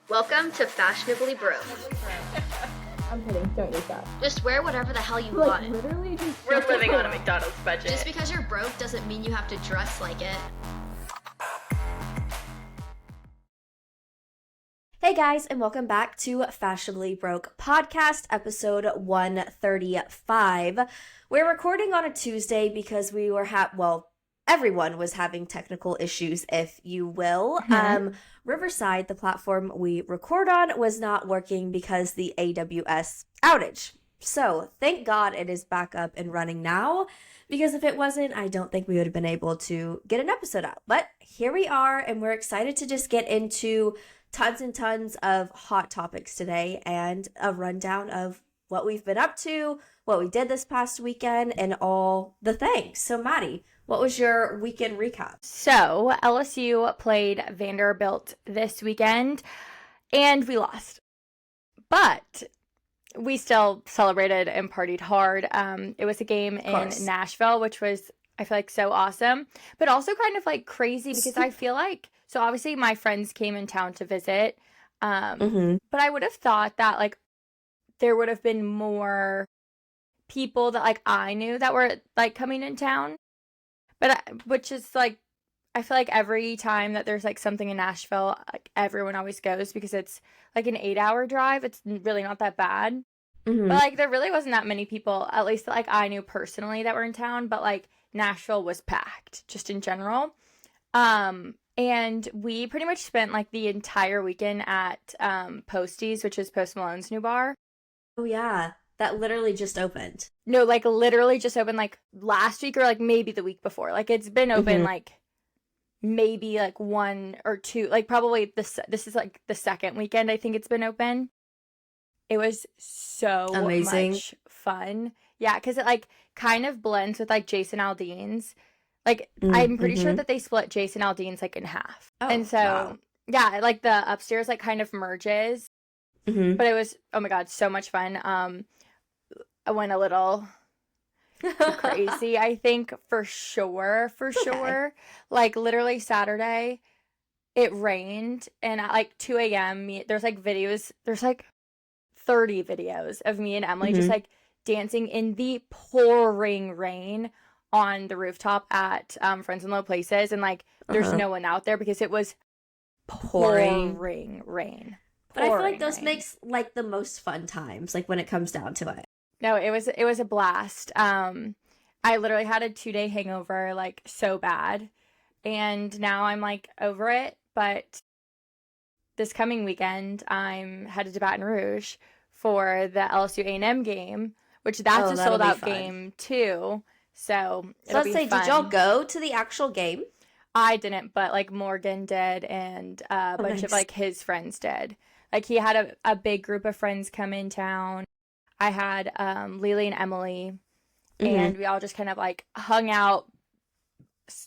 Welcome to Fashionably Broke. I'm kidding, don't use that. Just wear whatever the hell you want. Literally just... We're living on a McDonald's budget. Just because you're broke doesn't mean you have to dress like it. Hey guys, and welcome back to Fashionably Broke Podcast, episode 135. We're recording on a Tuesday because we were everyone was having technical issues, if you will. Riverside, the platform we record on, was not working because the AWS outage. So thank God it is back up and running now, because if it wasn't, I don't think we would have been able to get an episode out. But here we are, and we're excited to just get into tons and tons of hot topics today and a rundown of what we've been up to, what we did this past weekend, and all the things. So Maddy, what was your weekend recap? So LSU played Vanderbilt this weekend and we lost, but we still celebrated and partied hard. It was a game in Nashville, which was, I feel like, so awesome, but also kind of like crazy because I feel like, so obviously my friends came in town to visit, but I would have thought that like there would have been more people that like I knew that were like coming in town, but which is like, I feel like every time that there's like something in Nashville, like everyone always goes because it's like an 8-hour drive. It's really not that bad, but like there really wasn't that many people, at least that like I knew personally, that were in town, but like Nashville was packed just in general. And we pretty much spent like the entire weekend at Postie's, which is Post Malone's new bar. Oh yeah, that literally just opened. No, like literally just opened like last week or like maybe the week before. Like it's been open like maybe like 1 or 2, like probably this is like the second weekend I think it's been open. It was so amazing, much fun. Yeah, because it like kind of blends with like Jason Aldean's. Like I'm pretty sure that they split Jason Aldean's like in half. Oh, and so yeah, like the upstairs like kind of merges. But it was, oh my God, so much fun. I went a little crazy, I think, for sure. Like literally Saturday, it rained, and at like 2 a.m. there's like 30 videos of me and Emily just like dancing in the pouring rain on the rooftop at Friends in Low Places, and like there's no one out there because it was pouring rain. But I feel like those makes like the most fun times, like when it comes down to it. No, it was a blast. I literally had a 2-day hangover, like so bad, and now I'm like over it. But this coming weekend, I'm headed to Baton Rouge for the LSU A&M game, which that's a sold out game too. So let's say, did y'all go to the actual game? I didn't, but like Morgan did, and a bunch of like his friends did. Like he had a big group of friends come in town. I had Lily and Emily, and we all just kind of like hung out,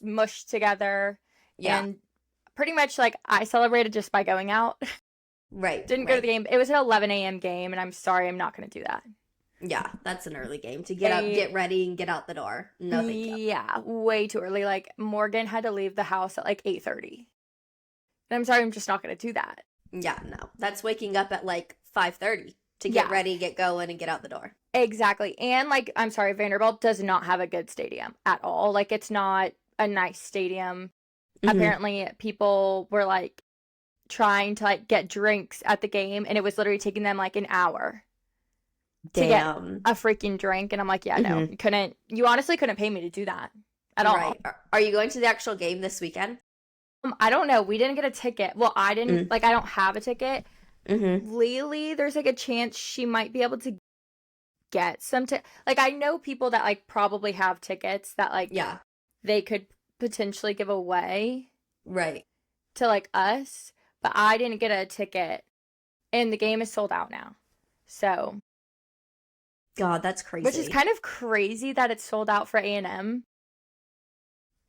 mushed together, and pretty much like I celebrated just by going out. Didn't go to the game. It was an 11 a.m. game, and I'm sorry, I'm not going to do that. Yeah, that's an early game to get up, get ready, and get out the door. No, thank you. Yeah, way too early. Like Morgan had to leave the house at like 8:30. And I'm sorry, I'm just not going to do that. Yeah, no. That's waking up at like 5:30 to get ready, get going, and get out the door. Exactly. And like, I'm sorry, Vanderbilt does not have a good stadium at all. Like, it's not a nice stadium. Apparently, people were like trying to like get drinks at the game, and it was literally taking them like an hour to get a freaking drink. And I'm like, yeah, no, you honestly couldn't pay me to do that at all. Right. Are you going to the actual game this weekend? I don't know. We didn't get a ticket. Well, I didn't, like, I don't have a ticket. Lily, there's like a chance she might be able to get some like, I know people that like probably have tickets that like they could potentially give away to like us, but I didn't get a ticket, and the game is sold out now. So God, that's crazy. Which is kind of crazy that it's sold out for A&M.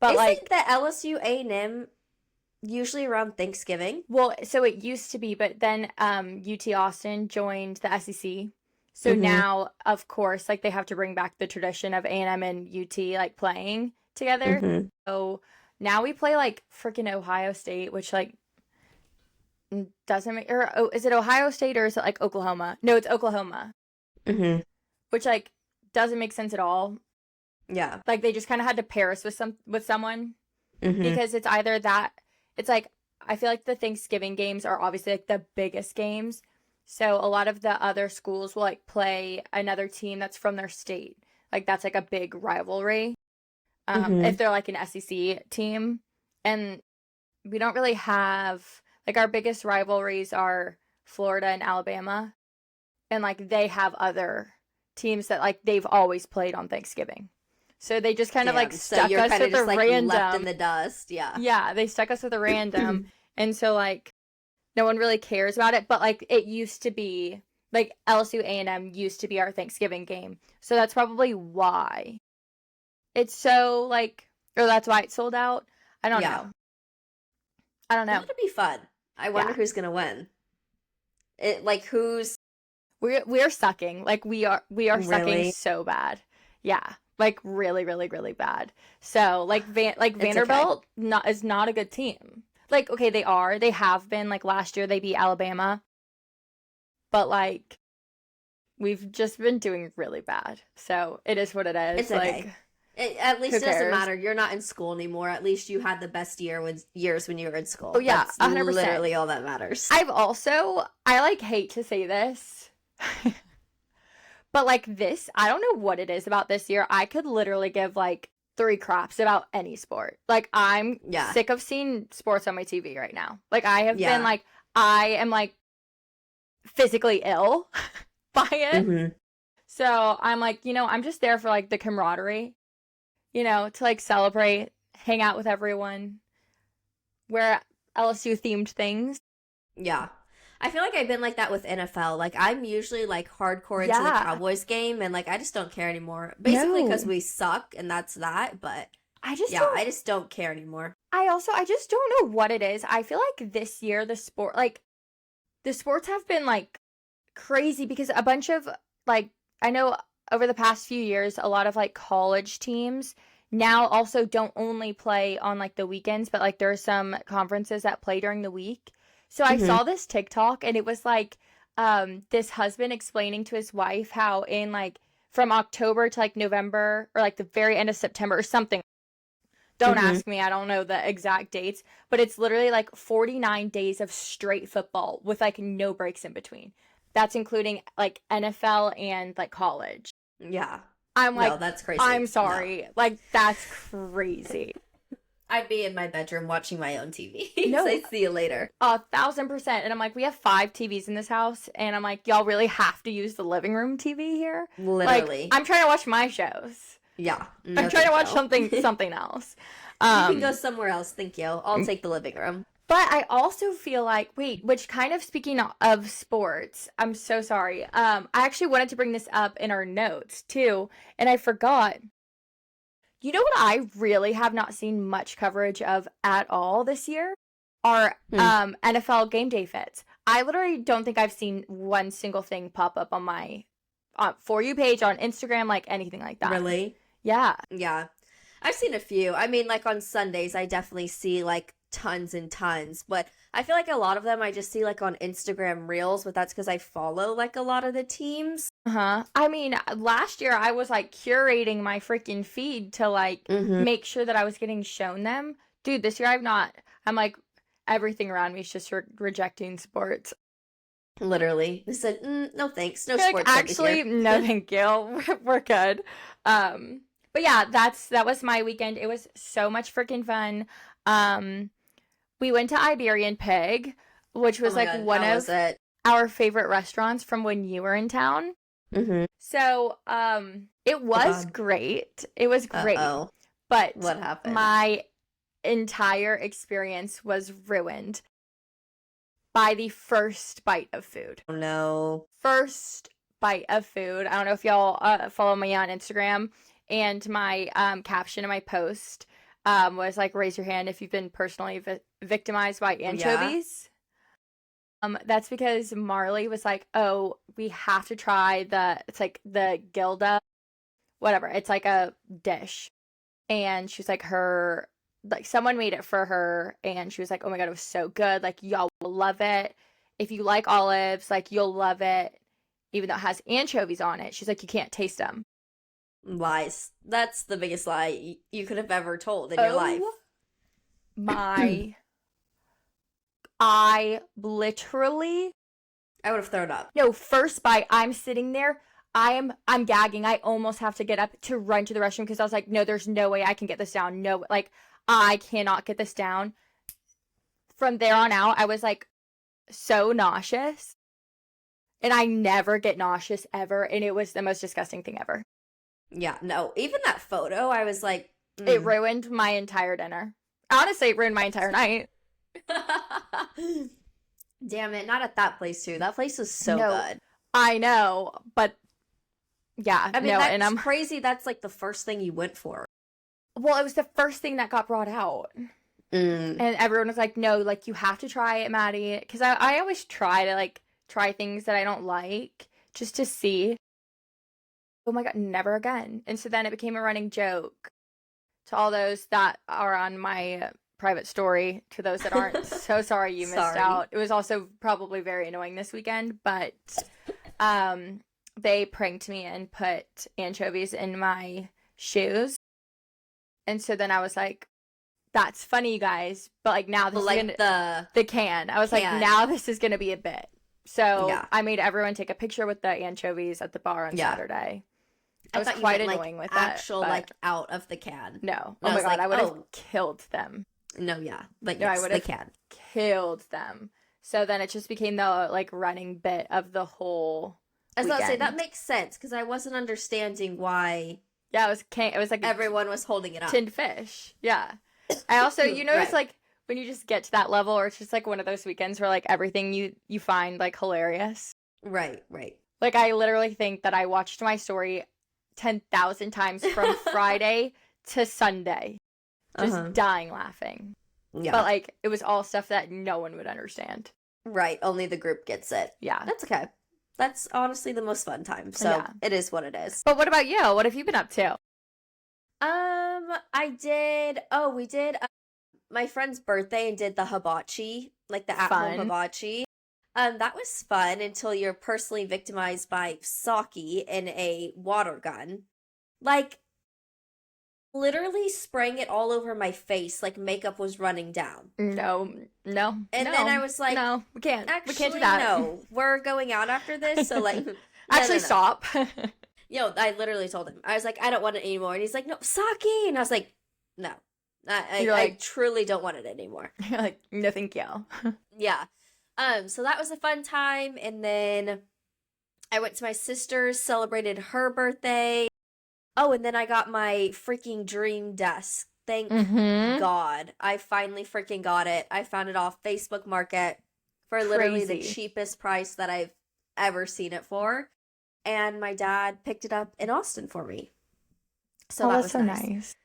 But isn't like the LSU A&M usually around Thanksgiving? Well, so it used to be, but then UT Austin joined the SEC. So now, of course, like they have to bring back the tradition of A&M and UT like playing together. So now we play like freaking Ohio State, which like doesn't make, or is it Ohio State or is it like Oklahoma? No, it's Oklahoma. Mm-hmm. Which like doesn't make sense at all. Yeah. Like they just kind of had to pair us with someone Mm-hmm. because it's either that, it's like, I feel like the Thanksgiving games are obviously like the biggest games. So a lot of the other schools will like play another team that's from their state. Like that's like a big rivalry. If they're like an SEC team. And we don't really have, like our biggest rivalries are Florida and Alabama. And like they have other teams that like they've always played on Thanksgiving. So they just kind of like stuck us with a random. Left in the dust. Yeah. Yeah, they stuck us with a random. And so like no one really cares about it, but like it used to be like LSU A&M used to be our Thanksgiving game. So that's probably why it's so like, or that's why it sold out. I don't know. I don't know. It'll be fun. I wonder who's gonna win. It like who's we're sucking. Like we are Really? sucking so bad. Yeah. Like really, really, really bad. So like Vanderbilt is not a good team. Like, okay, they have been, like last year they beat Alabama. But like we've just been doing really bad. So it is what it is. It's okay. At least who it doesn't cares? matter. You're not in school anymore. At least you had the best years when you were in school. Oh, yeah, That's 100%. literally all that matters. I like hate to say this. But like this, I don't know what it is about this year. I could literally give like 3 craps about any sport. Like I'm sick of seeing sports on my TV right now. Like I have been like, I am like physically ill by it. Mm-hmm. So I'm like, I'm just there for like the camaraderie, to like celebrate, hang out with everyone, wear LSU themed things. Yeah. I feel like I've been like that with NFL. Like I'm usually like hardcore into the Cowboys game and like I just don't care anymore. Basically because we suck and that's that, but I just don't care anymore. I just don't know what it is. I feel like this year the sports have been like crazy because a bunch of like, I know over the past few years, a lot of like college teams now also don't only play on like the weekends, but like there are some conferences that play during the week. So I saw this TikTok and it was like this husband explaining to his wife how in like from October to like November or like the very end of September or something. Don't ask me. I don't know the exact dates, but it's literally like 49 days of straight football with like no breaks in between. That's including like NFL and like college. Yeah. I'm like, no, that's crazy. I'm sorry. No. Like that's crazy. I'd be in my bedroom watching my own TV. No. I'd see you later. 1,000%. And I'm like, we have 5 TVs in this house. And I'm like, y'all really have to use the living room TV here? Literally. Like, I'm trying to watch my shows. Yeah. No, I'm trying to watch something else. You can go somewhere else. Thank you. I'll take the living room. But I also feel like, which kind of speaking of sports, I'm so sorry. I actually wanted to bring this up in our notes too. And I forgot. You know what I really have not seen much coverage of at all this year are NFL game day fits. I literally don't think I've seen one single thing pop up on my For You page on Instagram, like anything like that. Really? Yeah. Yeah. I've seen a few. I mean, like on Sundays, I definitely see like tons and tons, but I feel like a lot of them I just see like on Instagram Reels, but that's because I follow like a lot of the teams. I mean, last year I was like curating my freaking feed to like make sure that I was getting shown them. Dude, this year I'm like everything around me is just rejecting sports. Literally. I said, no thanks. No like, sports. Actually, no thank you. We're good. But yeah, that was my weekend. It was so much freaking fun. We went to Iberian Pig, which was like one of our favorite restaurants from when you were in town. So, it was great. It was great. Uh-oh. But what happened? My entire experience was ruined by the first bite of food. Oh no. First bite of food. I don't know if y'all follow me on Instagram, and my caption in my post was like, raise your hand if you've been personally victimized by anchovies. That's because Marley was like, oh, we have to try it's like the Gilda, whatever. It's like a dish. And she's like, her like someone made it for her and she was like, oh my God, it was so good. Like y'all will love it. If you like olives, like you'll love it. Even though it has anchovies on it. She's like, you can't taste them. Lies. That's the biggest lie you could have ever told in your life. I literally. I would have thrown up. No, first bite, I'm sitting there. I'm gagging. I almost have to get up to run to the restroom because I was like, no, there's no way I can get this down. No, like, I cannot get this down. From there on out, I was like so nauseous. And I never get nauseous ever. And it was the most disgusting thing ever. Yeah, no. Even that photo, I was like... It ruined my entire dinner. Honestly, it ruined my entire night. Damn it, not at that place, too. That place was so good. I know, but... Yeah, I mean, no, that's and I'm crazy. That's like the first thing you went for. Well, it was the first thing that got brought out. And everyone was like, no, like, you have to try it, Maddy. Because I always try to, like... try things that I don't like just to see. Oh my God, never again. And so then it became a running joke to all those that are on my private story. To those that aren't, so sorry you missed out. It was also probably very annoying this weekend, but they pranked me and put anchovies in my shoes. And so then I was like, that's funny, you guys. But like now this like is gonna, the can. I was like, now this is going to be a bit. So I made everyone take a picture with the anchovies at the bar on Saturday. I was quite annoying with that. Actual, like, out of the can. No. Oh my God, I would have killed them. No, yeah. Like, no, yes, I would have killed them. So then it just became the, like, running bit of the whole I was about to say, that makes sense, because I wasn't understanding why... Yeah, it was like... everyone was holding it up. Tinned fish. Yeah. I also, you know, it's like... when you just get to that level, or it's just like one of those weekends where like everything you find like hilarious. Right. Like I literally think that I watched my story 10,000 times from Friday to Sunday. Just dying laughing. Yeah. But like it was all stuff that no one would understand. Right. Only the group gets it. Yeah. That's okay. That's honestly the most fun time. So it is what it is. But what about you? What have you been up to? We did my friend's birthday and did the hibachi, like the at-home hibachi. That was fun until you're personally victimized by sake in a water gun. Like, literally spraying it all over my face like makeup was running down. No. And then I was like, no, we can't. Actually, we can't do that. No, we're going out after this, so like... Actually, stop. I literally told him. I was like, I don't want it anymore. And he's like, no, sake! And I was like, no. I truly don't want it anymore. You're like, no, thank you. Yeah. So that was a fun time. And then I went to my sister's, celebrated her birthday. Oh, and then I got my freaking dream desk. Thank God. I finally freaking got it. I found it off Facebook Market for literally the cheapest price that I've ever seen it for. And my dad picked it up in Austin for me. So that was so nice.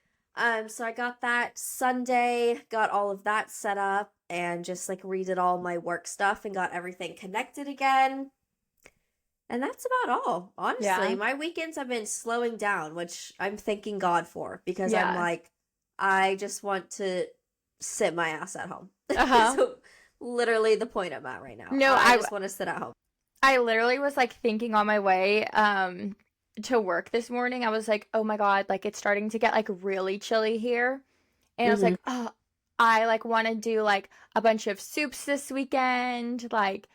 So I got that Sunday, got all of that set up, and just like redid all my work stuff and got everything connected again. And that's about all. Honestly, my weekends have been slowing down, which I'm thanking God for, because I'm like, I just want to sit my ass at home. So literally the point I'm at right now. No, I just want to sit at home. I literally was like thinking on my way to work this morning, I was like, oh my God, like it's starting to get like really chilly here. And I was like, oh, I like want to do like a bunch of soups this weekend. Like,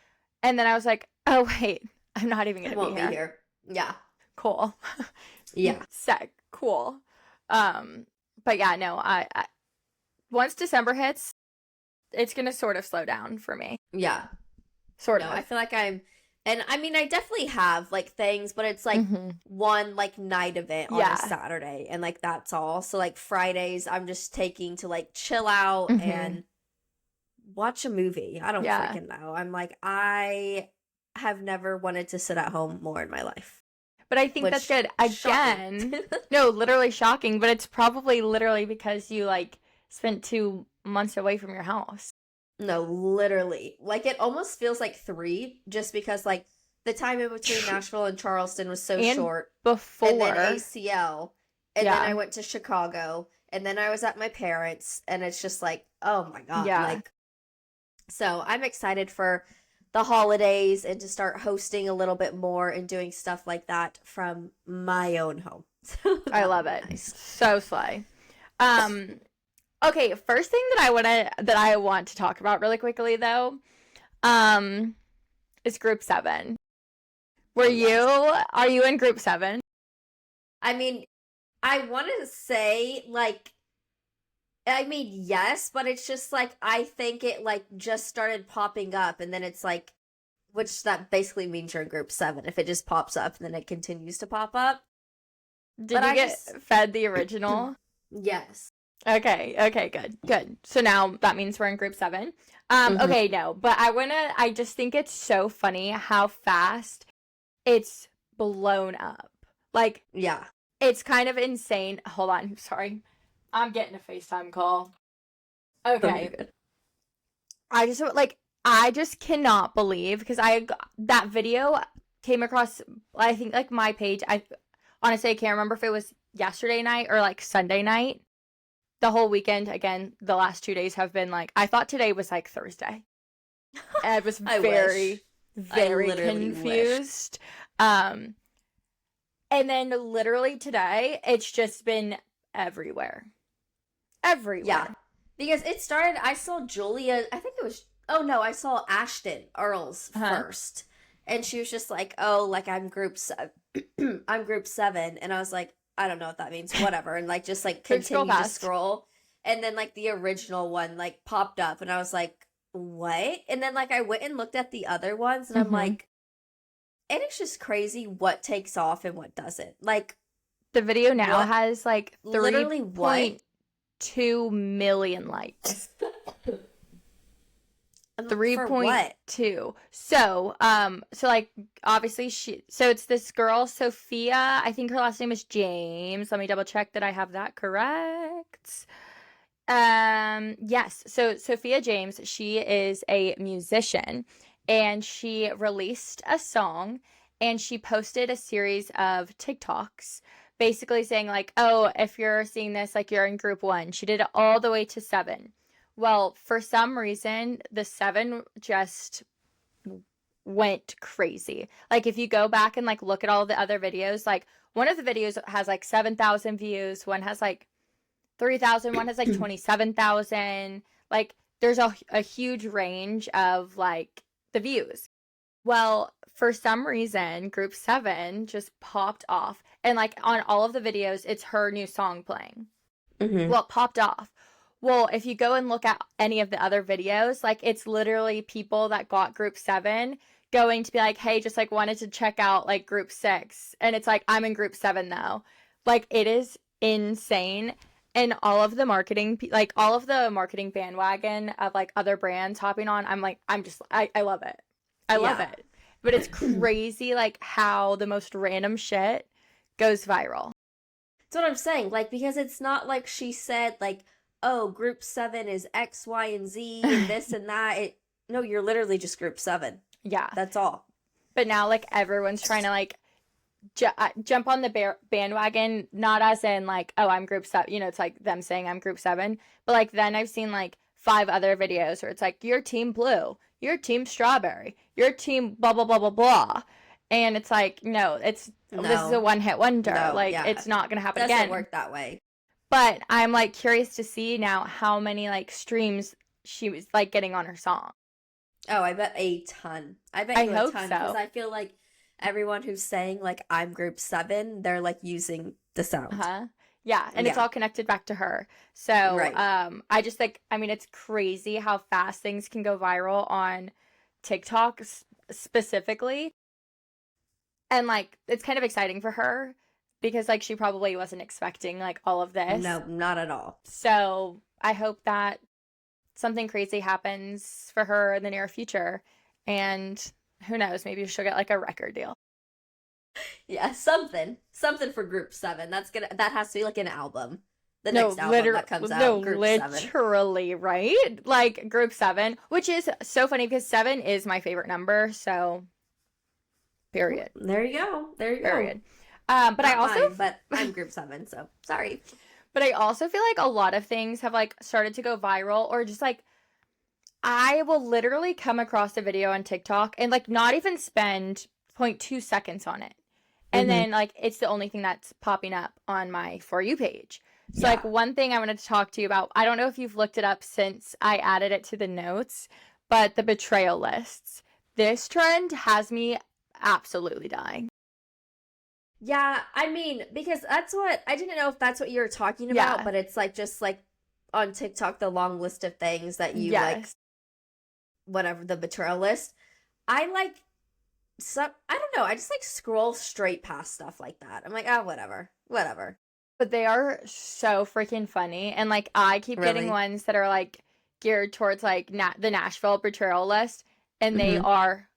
and then I was like, oh wait, I'm not even going to be here. Yeah. Cool. Yeah. Sick. Cool. But yeah, no, I once December hits, it's going to sort of slow down for me. Yeah. Sort of. I feel like and I mean, I definitely have like things, but it's like one like night event on a Saturday, and like that's all. So like Fridays, I'm just taking to like chill out and watch a movie. I don't freaking know. I'm like, I have never wanted to sit at home more in my life. But I think that's good. Again, no, literally shocking. But it's probably literally because you like spent 2 months away from your house. No, literally. Like, it almost feels like 3, just because, like, the time in between Nashville and Charleston was so short. Before. And then ACL. And then I went to Chicago. and then I was at my parents', and it's just like, oh my God. Yeah. Like, so I'm excited for the holidays and to start hosting a little bit more and doing stuff like that from my own home. I love it. Nice. So slay. Okay, first thing that I want to talk about really quickly though, is group 7. Are you in group 7? I mean, I want to say, like, I mean, yes, but it's just, like, I think it, like, just started popping up, and then it's, like, which that basically means you're in group 7. If it just pops up, and then it continues to pop up. Did you get fed the original? Yes. Okay, good. So now that means we're in group 7. Okay, no, but I just think it's so funny how fast it's blown up. Like, yeah. It's kind of insane. Hold on, sorry. I'm getting a FaceTime call. Okay. I just cannot believe, because that video came across, I think, like, my page. Honestly, I can't remember if it was yesterday night or, like, Sunday night. The whole weekend, again, the last 2 days have been, like, I thought today was, like, Thursday. I was very confused. And then literally today, it's just been everywhere. Yeah. Because it started, I saw Julia, I saw Ashton Earls first. And she was just like, oh, like, I'm group 7. I'm group 7. And I was like, I don't know what that means. Whatever. And, like, just, like, continue to scroll. And then, like, the original one, like, popped up. And I was like, what? And then, like, I went and looked at the other ones. And I'm like, and it's just crazy what takes off and what doesn't. Like, the video now has, like, literally 3.2 million likes. 3.2. So, like, obviously so it's this girl, Sophia. I think her last name is James. Let me double check that I have that correct. Yes. So Sophia James, she is a musician, and she released a song, and she posted a series of TikToks basically saying, like, oh, if you're seeing this, like, you're in group 1. She did it all the way to 7. Well, for some reason, the 7 just went crazy. Like, if you go back and, like, look at all the other videos, like, one of the videos has, like, 7,000 views. One has, like, 3,000. One has, like, 27,000. Like, there's a huge range of, like, the views. Well, for some reason, group 7 just popped off. And, like, on all of the videos, it's her new song playing. Well, it popped off. Well, if you go and look at any of the other videos, like, it's literally people that got group 7 going to be like, hey, just, like, wanted to check out, like, group 6. And it's like, I'm in group 7 though. Like, it is insane. And all of the marketing bandwagon of, like, other brands hopping on, I love it. I love it. But it's crazy, like, how the most random shit goes viral. That's what I'm saying. Like, because it's not like she said, like, oh, group 7 is X, Y, and Z, and this and that. No, you're literally just group 7. Yeah. That's all. But now, like, everyone's trying to, like, jump on the bandwagon, not as in, like, oh, I'm group 7. You know, it's like them saying I'm group 7. But, like, then I've seen, like, 5 other videos where it's like, your team blue, your team strawberry, your team blah, blah, blah, blah, blah. And it's like, no, this is a one-hit wonder. It's not going to happen again. It doesn't work that way. But I'm, like, curious to see now how many, like, streams she was, like, getting on her song. Oh, I bet a ton. I hope so. Because I feel like everyone who's saying, like, I'm group 7, they're, like, using the sound. Yeah, and it's all connected back to her. So, I just think, I mean, it's crazy how fast things can go viral on TikTok specifically. And, like, it's kind of exciting for her. Because, like, she probably wasn't expecting, like, all of this. No, not at all. So, I hope that something crazy happens for her in the near future. And who knows, maybe she'll get, like, a record deal. Yeah, something for group 7. That has to be, like, an album. The next album that comes out, group 7. Literally, right? Like, group 7, which is so funny because 7 is my favorite number, so, period. There you go. Period. But I also... but I'm group 7, so sorry. But I also feel like a lot of things have like started to go viral, or just like I will literally come across a video on TikTok and like not even spend 0.2 seconds on it. And then like it's the only thing that's popping up on my For You page. So like one thing I wanted to talk to you about, I don't know if you've looked it up since I added it to the notes, but the betrayal lists. This trend has me absolutely dying. Yeah, I mean, because that's what, I didn't know if that's what you were talking about, Yeah. but it's like just like on TikTok, the long list of things that you like, whatever, the betrayal list. I like, I don't know, I just like scroll straight past stuff like that. I'm like, oh, whatever. But they are so freaking funny. And like I keep getting Really? ones that are like geared towards like the Nashville betrayal list. And they are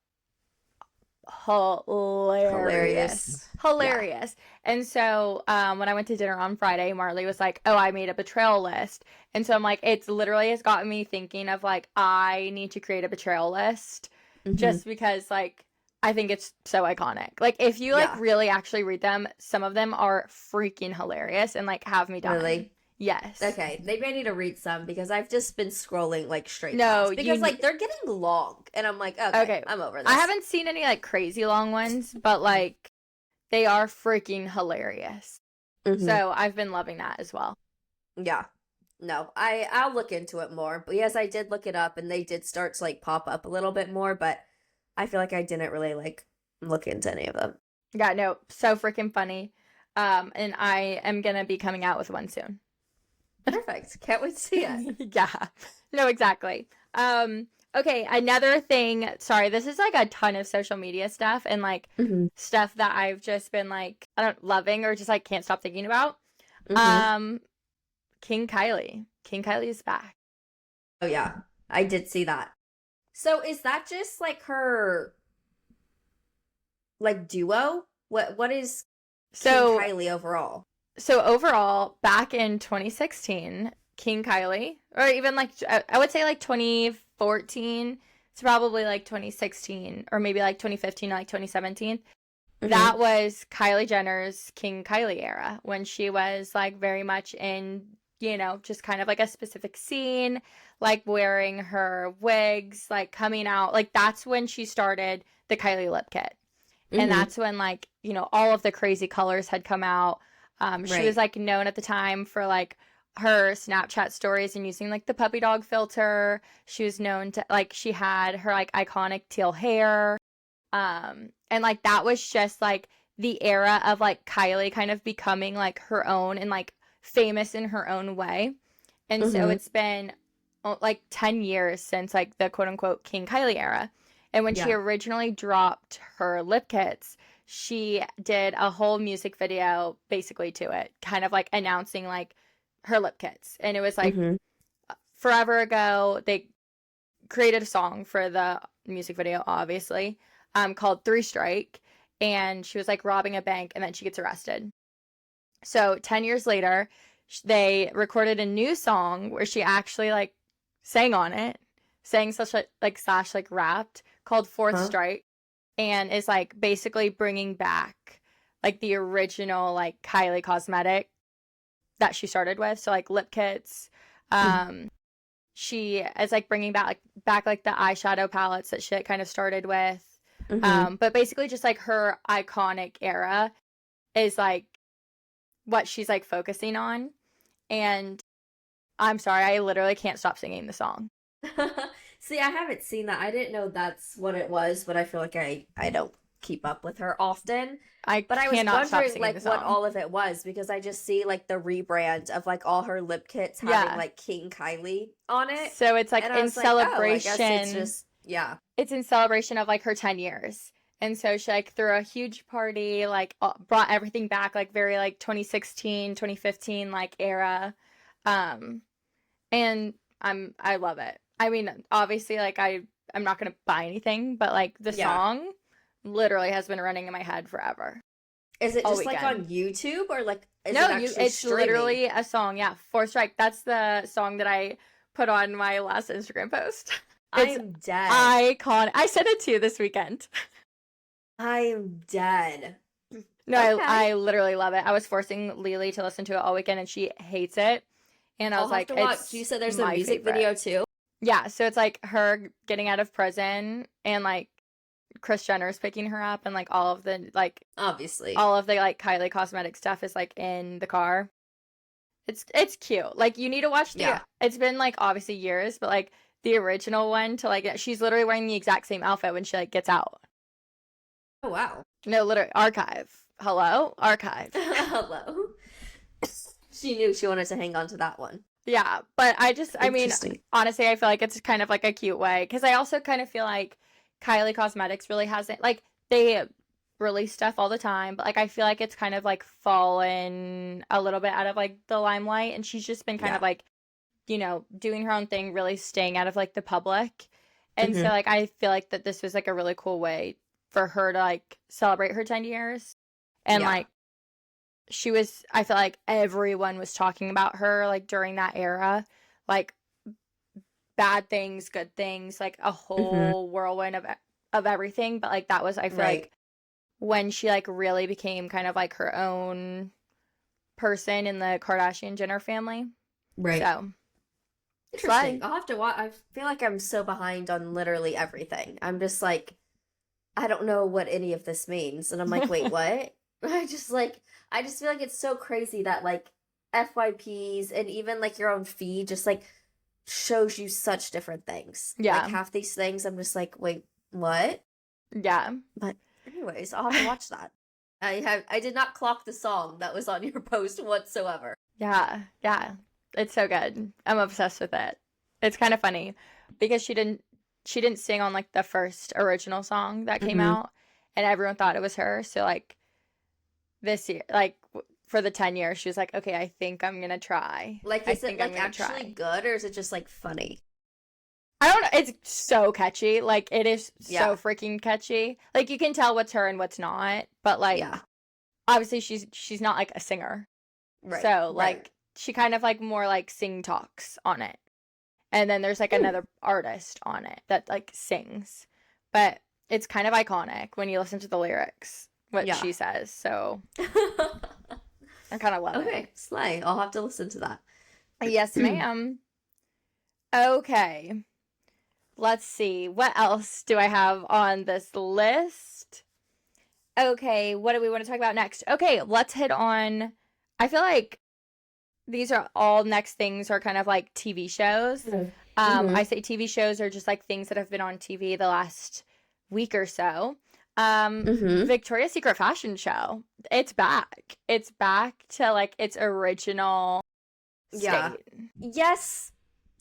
hilarious. And so when I went to dinner on Friday, Marley was like, oh, I made a betrayal list. And so I'm like, it's literally has gotten me thinking of like, I need to create a betrayal list just because like I think it's so iconic. Like if you like really actually read them, some of them are freaking hilarious and like have me dying. Really? Yes. Okay, maybe I need to read some because I've just been scrolling like straight No, past. Because like they're getting long and I'm like, okay, I'm over this. I haven't seen any like crazy long ones, but like they are freaking hilarious. So I've been loving that as well. Yeah. No, I'll look into it more. But yes, I did look it up and they did start to like pop up a little bit more, but I feel like I didn't really like look into any of them. Yeah, no, so freaking funny. And I am gonna be coming out with one soon. Perfect. Can't wait to see it. Yeah. No, exactly. Okay, another thing, sorry, this is like a ton of social media stuff and like stuff that I've just been like loving or just like can't stop thinking about. King Kylie. King Kylie is back. Oh yeah. I did see that. So is that just like her like duo? What is King Kylie overall? So overall, back in 2016, King Kylie, or even like I would say like 2014, it's probably like 2016 or maybe like 2015, like 2017. That was Kylie Jenner's King Kylie era when she was like very much in, you know, just kind of like a specific scene, like wearing her wigs, like coming out. Like that's when she started the Kylie lip kit. And that's when like, you know, all of the crazy colors had come out. She was like known at the time for like her Snapchat stories and using like the puppy dog filter. She was known to like, she had her like iconic teal hair. And like that was just like the era of like Kylie kind of becoming like her own and like famous in her own way. And so it's been like 10 years since like the quote unquote King Kylie era. And when she originally dropped her lip kits, she did a whole music video basically to it, kind of like announcing like her lip kits. And it was like forever ago, they created a song for the music video, obviously, called 3 Strike. And she was like robbing a bank and then she gets arrested. So 10 years later, they recorded a new song where she actually like sang on it, sang such like slash like rapped, called 4th Strike. And is like basically bringing back like the original like Kylie cosmetic that she started with. So like lip kits. She is like bringing back like the eyeshadow palettes that she kind of started with. But basically just like her iconic era is like what she's like focusing on. And I'm sorry, I literally can't stop singing the song. See, I haven't seen that. I didn't know that's what it was, but I feel like I don't keep up with her often. But I was wondering like what all of it was because I just see like the rebrand of like all her lip kits having like King Kylie on it. So it's like in celebration. Oh, I guess it's just it's in celebration of like her 10 years. And so she like threw a huge party, like brought everything back, like very like 2016, 2015 like era. And I love it. I mean, obviously, like, I'm not going to buy anything, but, like, the song literally has been running in my head forever. Is it just, like, on YouTube, or, like, is no, it actually it's streaming? Literally a song, 4th Strike. That's the song that I put on my last Instagram post. I'm dead. Iconic. I sent it to you this weekend. I'm dead. No, Okay. I literally love it. I was forcing Lily to listen to it all weekend, and she hates it. And I I'll was have like, to watch. it's You said there's a my music favorite. video too? Yeah, so it's like her getting out of prison, and like Kris Jenner's picking her up, and like all of the like Obviously. Kylie cosmetic stuff is like in the car. It's cute. Like, you need to watch the. Yeah. It's been like obviously years, but like the original one to like she's literally wearing the exact same outfit when she like gets out. Oh, wow. No, literally archive. Hello, archive. Hello. She knew she wanted to hang on to that one. Yeah, but I mean, Interesting. honestly, I feel like it's kind of like a cute way, because I also kind of feel like Kylie Cosmetics really hasn't, like, they release stuff all the time, but like I feel like it's kind of like fallen a little bit out of like the limelight, and she's just been kind of like, you know, doing her own thing, really staying out of like the public. And so like I feel like that this was like a really cool way for her to like celebrate her 10 years. And like I feel like everyone was talking about her like during that era, like bad things, good things, like a whole whirlwind of everything. But like that was, I feel like, when she like really became kind of like her own person in the Kardashian Jenner family. Right. So interesting. I'll have to watch. I feel like I'm so behind on literally everything. I'm just like, I don't know what any of this means. And I'm like, wait, what? I just feel like it's so crazy that like FYPs and even like your own feed just like shows you such different things. Yeah. Like half these things, I'm just like, wait, what? Yeah. But anyways, I'll have to watch that. I did not clock the song that was on your post whatsoever. Yeah. Yeah. It's so good. I'm obsessed with it. It's kind of funny because she didn't sing on like the first original song that came out, and everyone thought it was her. So like this year, like for the 10 years, she was like, okay, I think I'm gonna try. Like, is it like actually good, or is it just like funny? I don't know. It's so catchy. Like, it is so freaking catchy. Like, you can tell what's her and what's not. But like, obviously she's not like a singer. Right. So like she kind of like more like sing talks on it. And then there's like another artist on it that like sings. But it's kind of iconic when you listen to the lyrics, what she says. So I kind of love it. Okay, slay. I'll have to listen to that. Yes, ma'am. Okay. Let's see. What else do I have on this list? Okay, what do we want to talk about next? Okay, let's hit on... I feel like these are all next things are kind of like TV shows. I say TV shows are just like things that have been on TV the last week or so. Victoria's Secret fashion show. It's back. It's back to like its original state. Yes,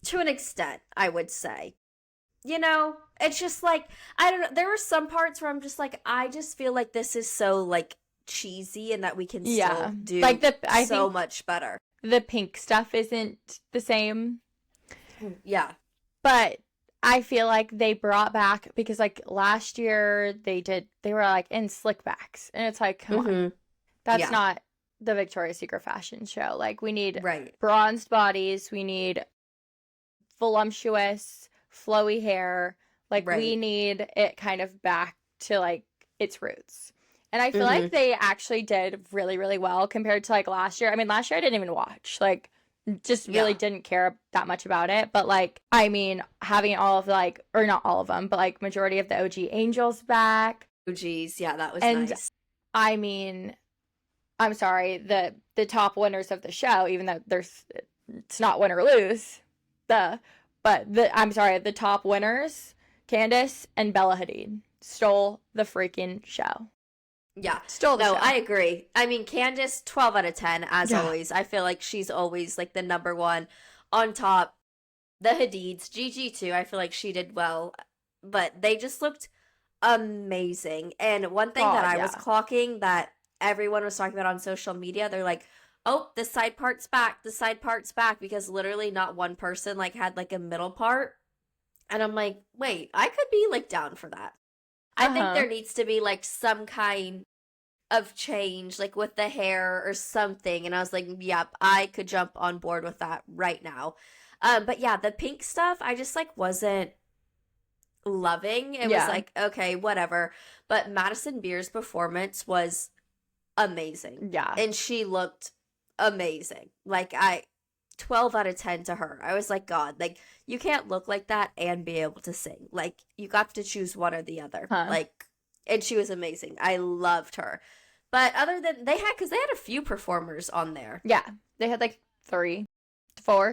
to an extent, I would say. You know, it's just like, I don't know. There were some parts where I'm just like, I just feel like this is so like cheesy and that we can still do like I think much better. The pink stuff isn't the same. Yeah. But I feel like they brought back, because like last year they were like in slickbacks, and it's like, come on, that's not the Victoria's Secret fashion show. Like, we need bronzed bodies, we need voluptuous flowy hair, like we need it kind of back to like its roots. And I feel like they actually did really, really well compared to like last year. I mean, last year I didn't even watch, like, just really didn't care that much about it. But like, I mean, having all of like, or not all of them, but like majority of the OG angels back. OGs, yeah, that was and nice. I mean, I'm sorry, the top winners of the show, even though it's not win or lose, I'm sorry, the top winners, Candace and Bella Hadid, stole the freaking show. Yeah. Stole the show. I agree. I mean, Candace, 12 out of 10, as always. I feel like she's always, like, the number one on top. The Hadids, Gigi, too, I feel like she did well. But they just looked amazing. And one thing that I was clocking that everyone was talking about on social media, they're like, oh, the side part's back, because literally not one person, like, had, like, a middle part. And I'm like, wait, I could be, like, down for that. I think there needs to be, like, some kind of change, like, with the hair or something. And I was like, yep, I could jump on board with that right now. But, yeah, the pink stuff, I just, like, wasn't loving. It was like, okay, whatever. But Madison Beer's performance was amazing. Yeah. And she looked amazing. Like, 12 out of 10 to her. I was like, God, like, you can't look like that and be able to sing. Like, you got to choose one or the other. Huh. Like, and she was amazing. I loved her. But other than, because they had a few performers on there. Yeah. They had like 3 to 4.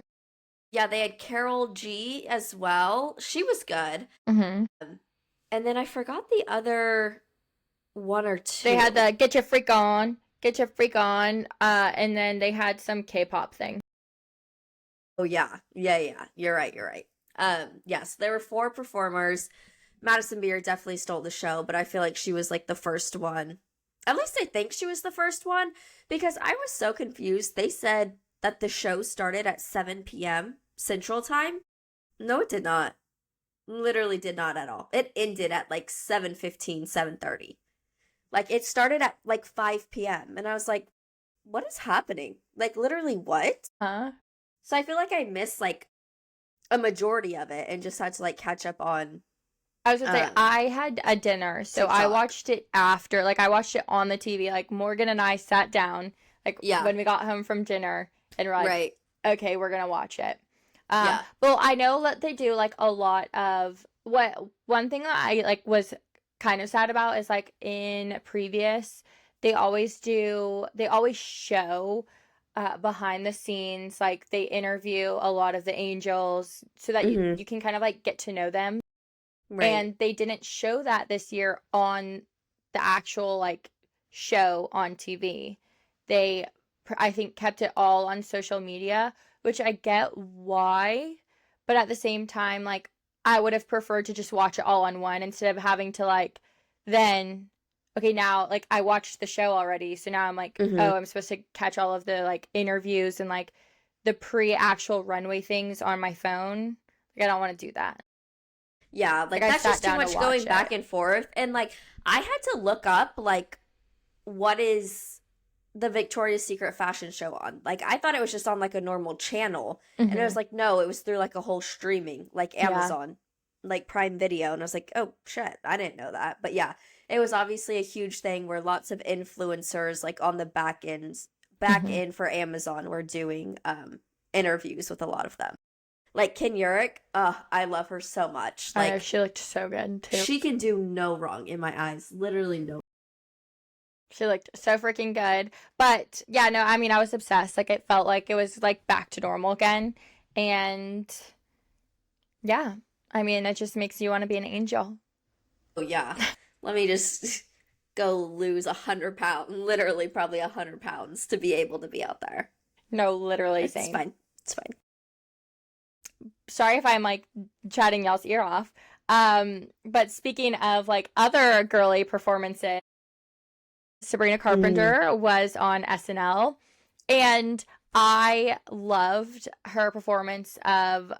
Yeah, they had Carol G as well. She was good. Mm-hmm. And then I forgot the other one or two. They had the Get Your Freak On. And then they had some K-pop thing. Oh, yeah. Yeah. You're right. Yes, there were 4 performers. Madison Beer definitely stole the show, but I feel like she was like the first one. At least I think she was the first one, because I was so confused. They said that the show started at 7 p.m. Central Time. No, it did not. Literally did not at all. It ended at like 7:15, 7:30. Like, it started at like 5 p.m. And I was like, what is happening? Like, literally what? Huh? So I feel like I missed like a majority of it and just had to like catch up on. I was gonna say, I had a dinner, so TikTok. I watched it after. Like, I watched it on the TV. Like, Morgan and I sat down, like, when we got home from dinner, and we're like, okay, we're gonna watch it. Yeah. Well, I know that they do, like, a lot of, one thing that I, like, was kind of sad about is, like, in previous, they always show behind the scenes, like, they interview a lot of the angels so that you can kind of, like, get to know them. Right. And they didn't show that this year on the actual, like, show on TV. They, I think, kept it all on social media, which I get why. But at the same time, like, I would have preferred to just watch it all on one instead of having to, like, then, okay, now, like, I watched the show already. So now I'm like, oh, I'm supposed to catch all of the, like, interviews and, like, the pre-actual runway things on my phone. Like, I don't want to do that. Yeah, like that's just too much going back and forth. And, like, I had to look up, like, what is the Victoria's Secret fashion show on? Like, I thought it was just on, like, a normal channel. And it was like, no, it was through, like, a whole streaming, like, Amazon, like, Prime Video. And I was like, oh, shit, I didn't know that. But, yeah, it was obviously a huge thing where lots of influencers, like, on the back end for Amazon were doing interviews with a lot of them. Like, Ken Urich, I love her so much. Like, I know, she looked so good, too. She can do no wrong in my eyes. Literally no. She looked so freaking good. But, yeah, no, I mean, I was obsessed. Like, it felt like it was, like, back to normal again. And, yeah, I mean, it just makes you want to be an angel. Oh, yeah. Let me just go lose 100 pounds, literally probably 100 pounds to be able to be out there. No, literally. It's fine. It's fine. Sorry if I'm, like, chatting y'all's ear off. But speaking of, like, other girly performances, Sabrina Carpenter was on SNL, and I loved her performance of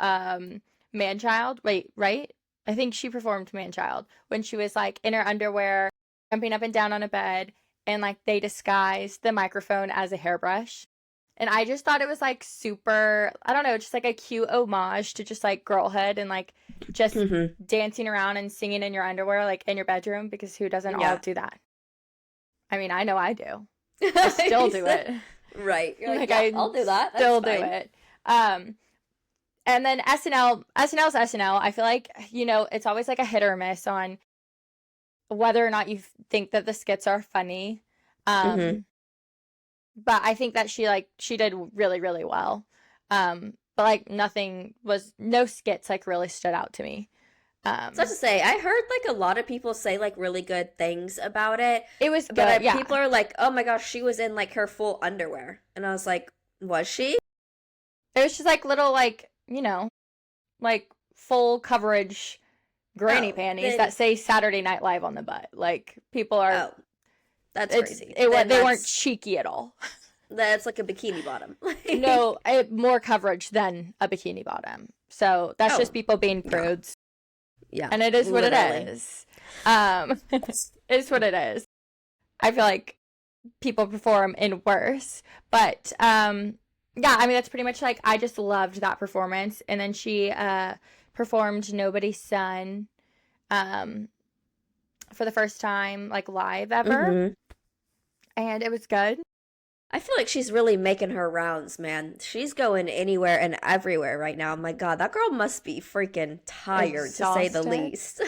Man-Child. Wait, right? I think she performed Man-Child when she was, like, in her underwear, jumping up and down on a bed, and, like, they disguised the microphone as a hairbrush. And I just thought it was, like, super, I don't know, just, like, a cute homage to just, like, girlhood and, like, just dancing around and singing in your underwear, like, in your bedroom, because who doesn't all do that? I mean, I know I do. I still do it. Right. You're like, yeah, I'll do that. That's still fine. do it. And then SNL's SNL. I feel like, you know, it's always, like, a hit or miss on whether or not you think that the skits are funny. But I think that she did really, really well. But, like, no skits, like, really stood out to me. So to say, I heard, like, a lot of people say, like, really good things about it. It was good, but people are like, oh my gosh, she was in, like, her full underwear. And I was like, was she? It was just, like, little, like, you know, like, full coverage granny panties that say Saturday Night Live on the butt. Like, people are... Oh, that's crazy. They weren't cheeky at all. That's like a bikini bottom. No, more coverage than a bikini bottom. So that's just people being prudes. Yeah. And it is what it is. It's what it is. I feel like people perform in worse. But, yeah, I mean, that's pretty much, like, I just loved that performance. And then she performed Nobody's Son for the first time, like, live ever. and it was good. I feel like she's really making her rounds, man. She's going anywhere and everywhere right now. My God, that girl must be freaking tired, to say the Exhausted. least.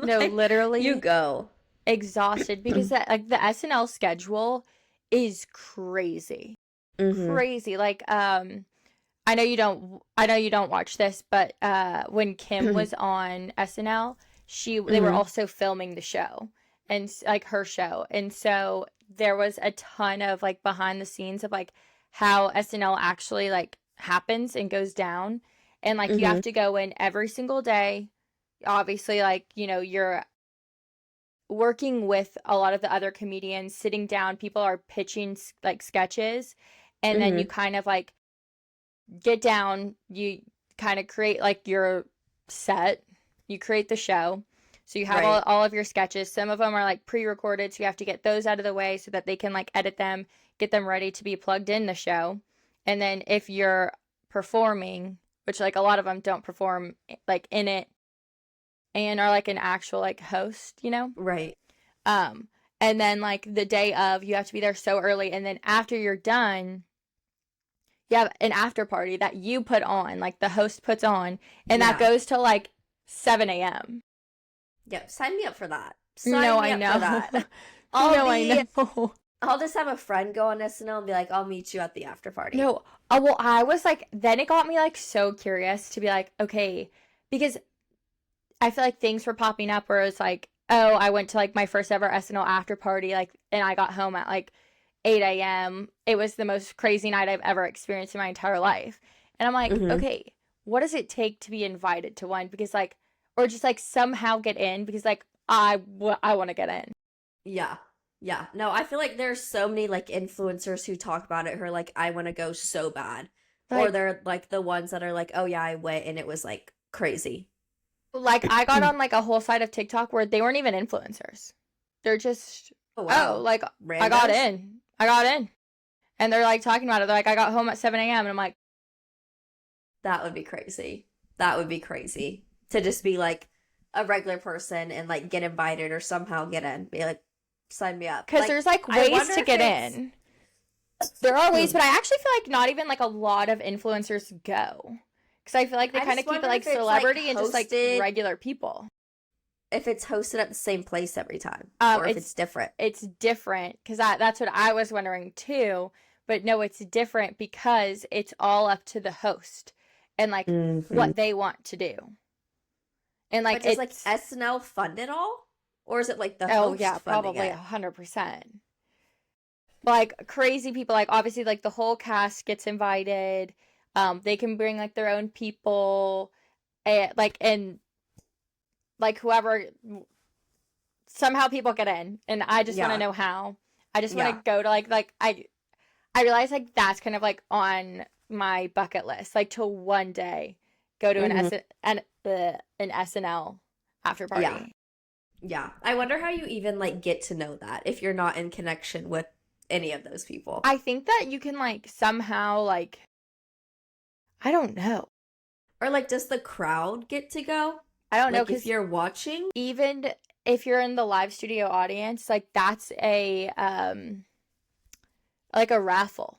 No, Like, literally you go. exhausted because like the SNL schedule is crazy. Mhm. Crazy. Like I know you don't watch this, but when Kim was on SNL, they were Mhm. also filming the show and like her show. And so there was a ton of like behind the scenes of like how SNL actually like happens and goes down. And like you have Mhm. to go in every single day. Obviously, like, you're working with a lot of the other comedians, sitting down, people are pitching like sketches, and then you Mhm. kind of like get down, you kind of create like your set, you create the show. So you have Right. all of your sketches. Some of them are like pre-recorded, so you have to get those out of the way so that they can like edit them, get them ready to be plugged in the show. And then if you're performing, which like a lot of them don't perform like in it and are like an actual like host, Right. and then like the day of, you have to be there so early, and then after you're done, you have an after party that you put on, like the host puts on, and that Yeah. goes till like 7 a.m. Yep. Sign me up for that. No, Sign me I up know. for that. No, I know. I'll just have a friend go on SNL and be like, I'll meet you at the after party. No, oh, well, I was like, then it got me like so curious to be like, okay, because I feel like things were popping up where it was like, oh, I went to like my first ever SNL after party, like, and I got home at like 8 a.m. It was the most crazy night I've ever experienced in my entire life. And I'm like, Mhm. okay, what does it take to be invited to one? Because like, or just like somehow get in, because like, I want to get in. Yeah. Yeah. No, I feel like there's so many like influencers who talk about it who are like, I want to go so bad. Or Like, they're like the ones that are like, oh yeah, I went and it was like crazy. I got on like a whole side of TikTok where they weren't even influencers. They're just, Oh wow. like, I got Randos? in. I got in. And they're like talking about it. They're like, I got home at 7 a.m. And I'm like, That would be crazy. That would be crazy. To just be like a regular person and like get invited or somehow get in. Be like, sign me up. because Like, there's like I ways wonder to if get it's- in. There are ways, but I actually feel like not even like a lot of influencers go. Because I feel like they I kind of just keep it wonder like if it's, like, celebrity and just like hosted- regular people. If it's hosted at the same place every time. Or if It's- it's different. It's different because that's what I was wondering too. But no, it's different because it's all up to the host and like what they want to do. And like, But does like it's, SNL fund it all? Or is it like the oh host yeah, funding probably it? 100%. Like crazy people, like obviously like the whole cast gets invited. They can bring like their own people, and like whoever, somehow people get in, and I just want Yeah. to know how. I just want Yeah. to go to like I realize like that's kind of like on my bucket list, like to one day go to Mhm. an SNL after party. Yeah. Yeah. I wonder how you even like get to know that if you're not in connection with any of those people. I think that you can like somehow like, I don't know. Or like does the crowd get to go? I don't know, Like if because you're watching? even if you're in the live studio audience, like that's a like a raffle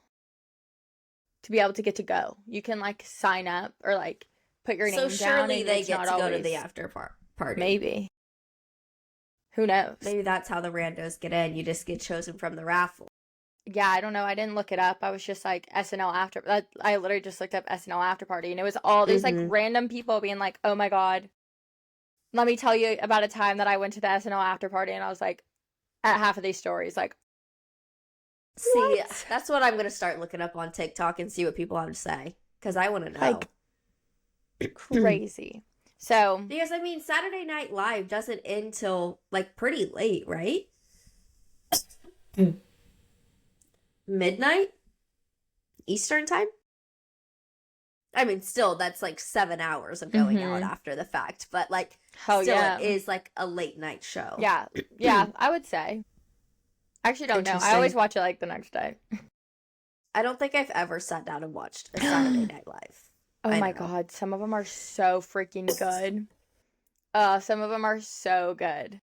to be able to get to go. You can like sign up or like put your So name down, surely and they it's get not to go to always the after party. maybe. Who knows? Maybe that's how the randos get in. You just get chosen from the raffle. Yeah, I don't know. I didn't look it up. I was just like SNL after. I literally just looked up SNL after party, and it was all these like Mhm. random people being like, "Oh my god, let me tell you about a time that I went to the SNL after party," and I was like, at half of these stories, like, See, What? that's what I'm going to start looking up on TikTok and see what people have to say. Because I want to know. Like, crazy. So Because, I mean, Saturday Night Live doesn't end till, like, pretty late, right? Midnight? Eastern time? I mean, still, that's, like, 7 hours of going out Mhm. after the fact. But, like, oh still, yeah, it is, like, a late night show. yeah, I would say. I actually don't know. I Interesting. always watch it like the next day. I don't think I've ever sat down and watched a Saturday Night Live. Oh I my know. god, some of them are so freaking good. Some of them are so good.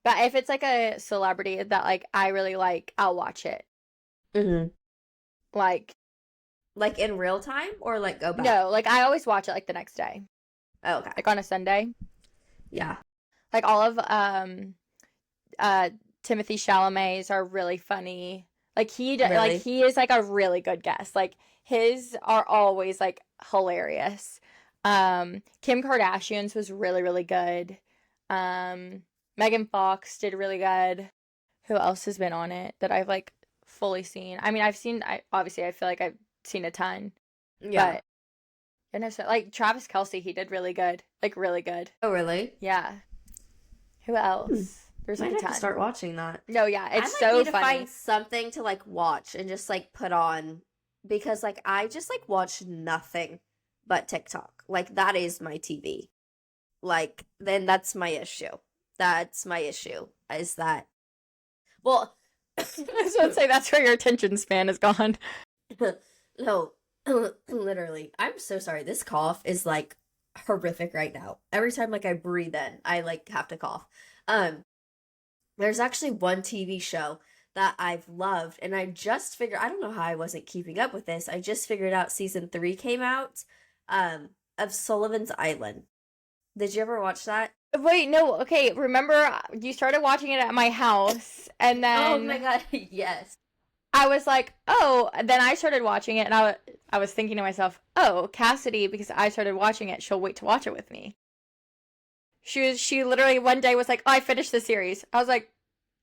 But if it's like a celebrity that like I really like, I'll watch it. Mm-hmm. Like in real time or like go back? No, like I always watch it like the next day. Oh, okay. Like on a Sunday. Yeah. Like all of Timothy Chalamet's are really funny. Like Really? he is like a really good guest. Like his are always like hilarious. Kim Kardashian's was really, really good. Megan Fox did really good. Who else has been on it that I've like fully seen? I mean, obviously I feel like I've seen a ton. Yeah. But and so, like Travis Kelce, he did really good. Like really good. Oh, really? Yeah. Who else? There's I like a have ton. to start watching that. No, yeah, it's I so need to funny. find something to like watch and just like put on because like I just like watch nothing but TikTok. Like that is my TV. Like then that's my issue. That's my issue. Is that well I was about to say that's where your attention span is gone. no, literally. I'm so sorry. This cough is like horrific right now. Every time like I breathe in, I like have to cough. There's actually one TV show that I've loved, and I just figured, I don't know how I wasn't keeping up with this. I just figured out season 3 came out, of Sullivan's Island. Did you ever watch that? Wait, no, okay, remember you started watching it at my house, and then Oh my god, yes. I was like, oh, and then I started watching it, and I was thinking to myself, oh, Kassidy, because I started watching it, she'll wait to watch it with me. She literally one day was like, oh, I finished the series. I was like,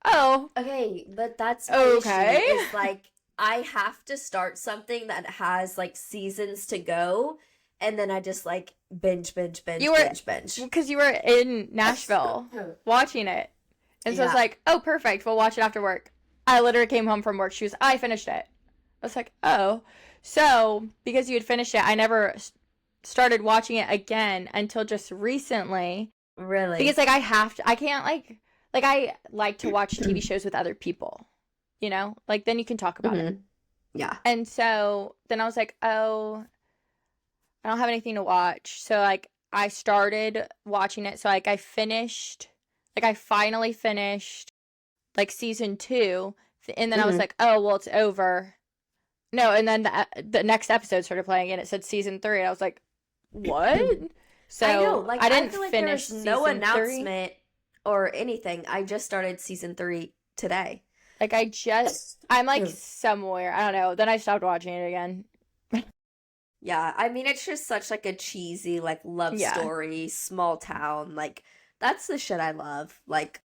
oh. Okay, but that's my Okay. issue. Is like I have to start something that has like seasons to go, and then I just like binge. Because you were in Nashville watching it. And so I was Yeah. like, oh, perfect. We'll watch it after work. I literally came home from work. She was, I finished it. I was like, oh. So, because you had finished it, I never started watching it again until just recently. Really? Because, like, I can't, like, I like to watch TV shows with other people, you know? Like, then you can talk about it. Yeah. And so then I was like, oh, I don't have anything to watch. So, like, I started watching it. So, like, I finally finished, like, season 2. And then I was like, oh, well, it's over. No, and then the next episode started playing, and it said season 3. And I was like, what? So, I know. Like, I didn't feel like finish there's no season 3. announcement or anything. I just started season 3 today. Like, I'm, like, somewhere. I don't know. Then I stopped watching it again. Yeah, I mean, it's just such, like, a cheesy, like, love story, small town. Like, that's the shit I love. Like,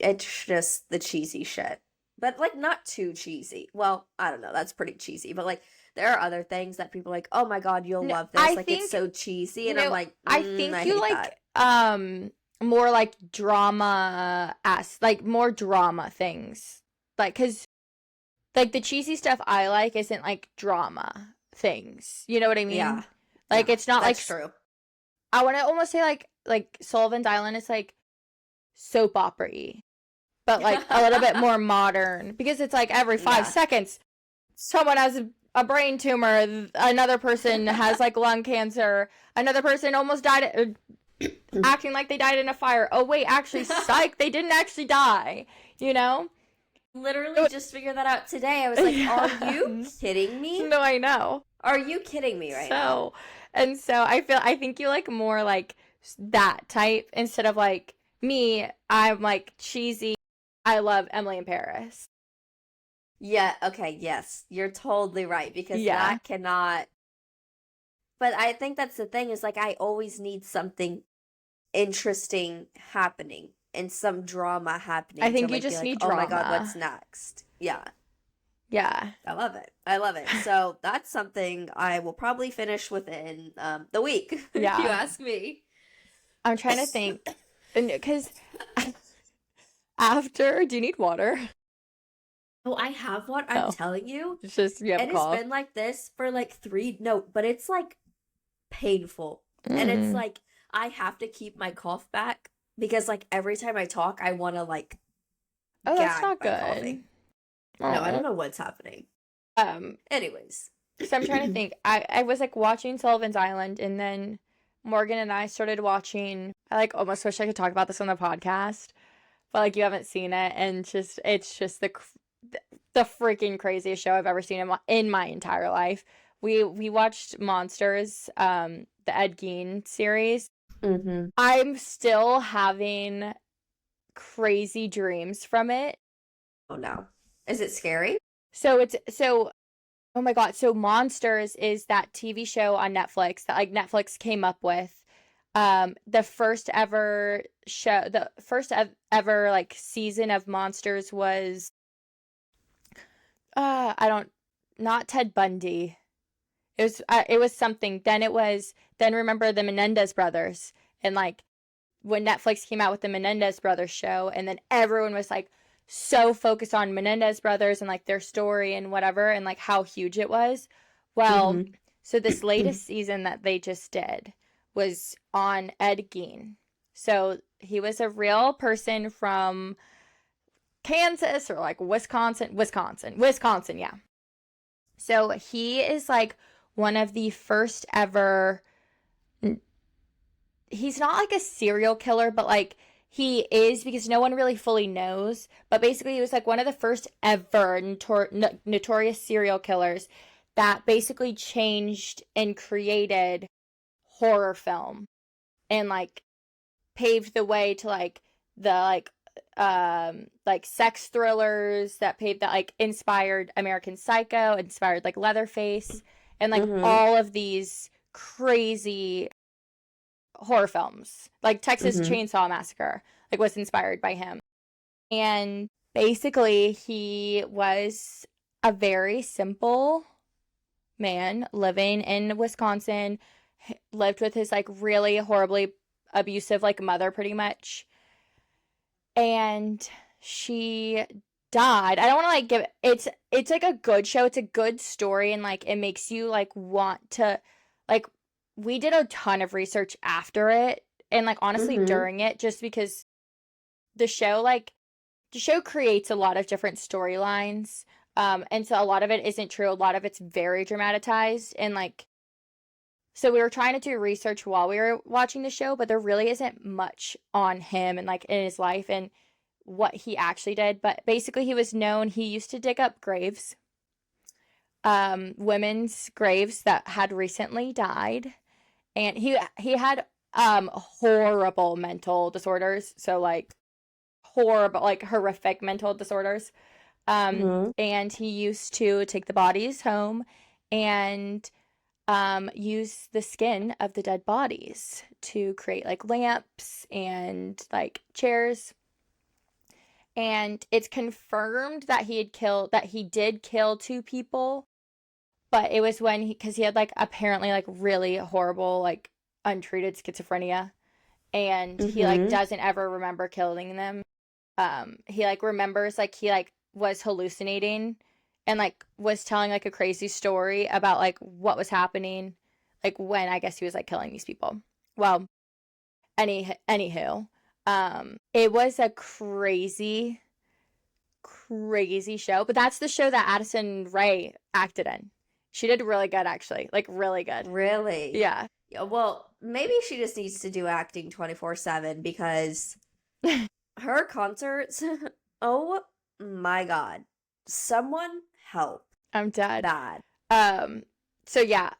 it's just the cheesy shit. But, like, not too cheesy. Well, I don't know. That's pretty cheesy. But, like, there are other things that people are like, oh, my God, you'll love this. Like, it's so cheesy. And I'm like, I think I you hate like, that. more, like, drama, like, more drama things. Like, because, like, the cheesy stuff I like isn't, like, drama things. You know what I mean? Yeah. Like, Yeah, it's not, that's like, true. I want to almost say, like, Sullivan's Island is, like, soap opera-y. But, like, a little bit more modern. Because it's, like, every 5 seconds, someone has a brain tumor, another person has, like, lung cancer, another person almost died, acting like they died in a fire. Oh, wait, actually, psych, they didn't actually die, you know? Literally just figured that out today. I was like, are you kidding me? No, I know. Are you kidding me right now? And so I think you like more, like, that type instead of, like, me, I'm, like, cheesy. I love Emily in Paris. Yeah, okay, yes. You're totally right because that cannot. But I think that's the thing is like I always need something interesting happening and some drama happening. I think to you make just like, need oh drama. my God, what's next? Yeah. Yeah. I love it. I love it. So that's something I will probably finish within the week. Yeah. If you ask me. I'm trying to think. Because after, do you need water? Oh, I have one. I'm telling you. It's just, you have a cough. It's been like this for like but it's like painful. And it's like, I have to keep my cough back because like every time I talk, I want to like Oh, that's not by good. coughing. No, I don't know what's happening. Anyways. So I'm trying to think. I was like watching Sullivan's Island and then Morgan and I started watching, I like almost wish I could talk about this on the podcast. but like you haven't seen it, and it's just the freaking craziest show I've ever seen in my entire life. We watched Monsters, the Ed Gein series. Mm-hmm. I'm still having crazy dreams from it. Oh no. Is it scary? Oh my God. So Monsters is that TV show on Netflix that like Netflix came up with. The first ever like season of Monsters was not Ted Bundy. It was something. Then remember the Menendez brothers, and like when Netflix came out with the Menendez brothers show, and then everyone was like so focused on Menendez brothers and like their story and whatever, and like how huge it was. Well, so this latest season that they just did was on Ed Gein. So he was a real person from Kansas or like Wisconsin, yeah. So he is like one of the first ever, he's not like a serial killer, but like he is, because no one really fully knows, but basically he was like one of the first ever notorious serial killers that basically changed and created horror film and like paved the way to like the like sex thrillers that like inspired American Psycho, inspired like Leatherface, and like all of these crazy horror films, like Texas Chainsaw Massacre, like was inspired by him. And basically he was a very simple man living in Wisconsin, lived with his like really horribly abusive like mother pretty much, and she died. I don't want to like give it's like a good show, it's a good story, and like it makes you like want to like, we did a ton of research after it and like honestly during it, just because the show creates a lot of different storylines, and so a lot of it isn't true, a lot of it's very dramatized, and like so we were trying to do research while we were watching the show, but there really isn't much on him and like in his life and what he actually did. But basically he used to dig up graves, women's graves that had recently died, and he had horrible mental disorders, so like horrible, like horrific mental disorders, and he used to take the bodies home and use the skin of the dead bodies to create like lamps and like chairs. And it's confirmed that he did kill 2 people, but it was because he had like apparently like really horrible like untreated schizophrenia, and he like doesn't ever remember killing them. He like remembers like he like was hallucinating and like was telling like a crazy story about like what was happening like when I guess he was like killing these people. Well, anywho, it was a crazy show, but that's the show that Addison Rae acted in. She did really good, actually, like really good. Really? Yeah. Well, maybe she just needs to do acting 24/7, because her concerts, oh my God, someone help. I'm dead. Bad. So yeah,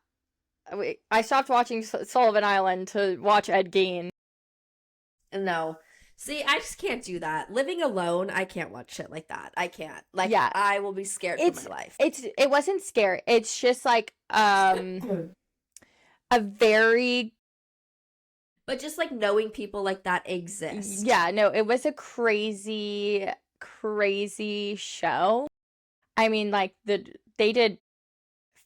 I stopped watching Sullivan Island to watch Ed Gein. No. See, I just can't do that. Living alone, I can't watch shit like that. I can't. Like, Yeah. I will be scared for my life. It wasn't scary. It's just like a very, but just like knowing people like that exist. Yeah, no, it was a crazy show. I mean, like they did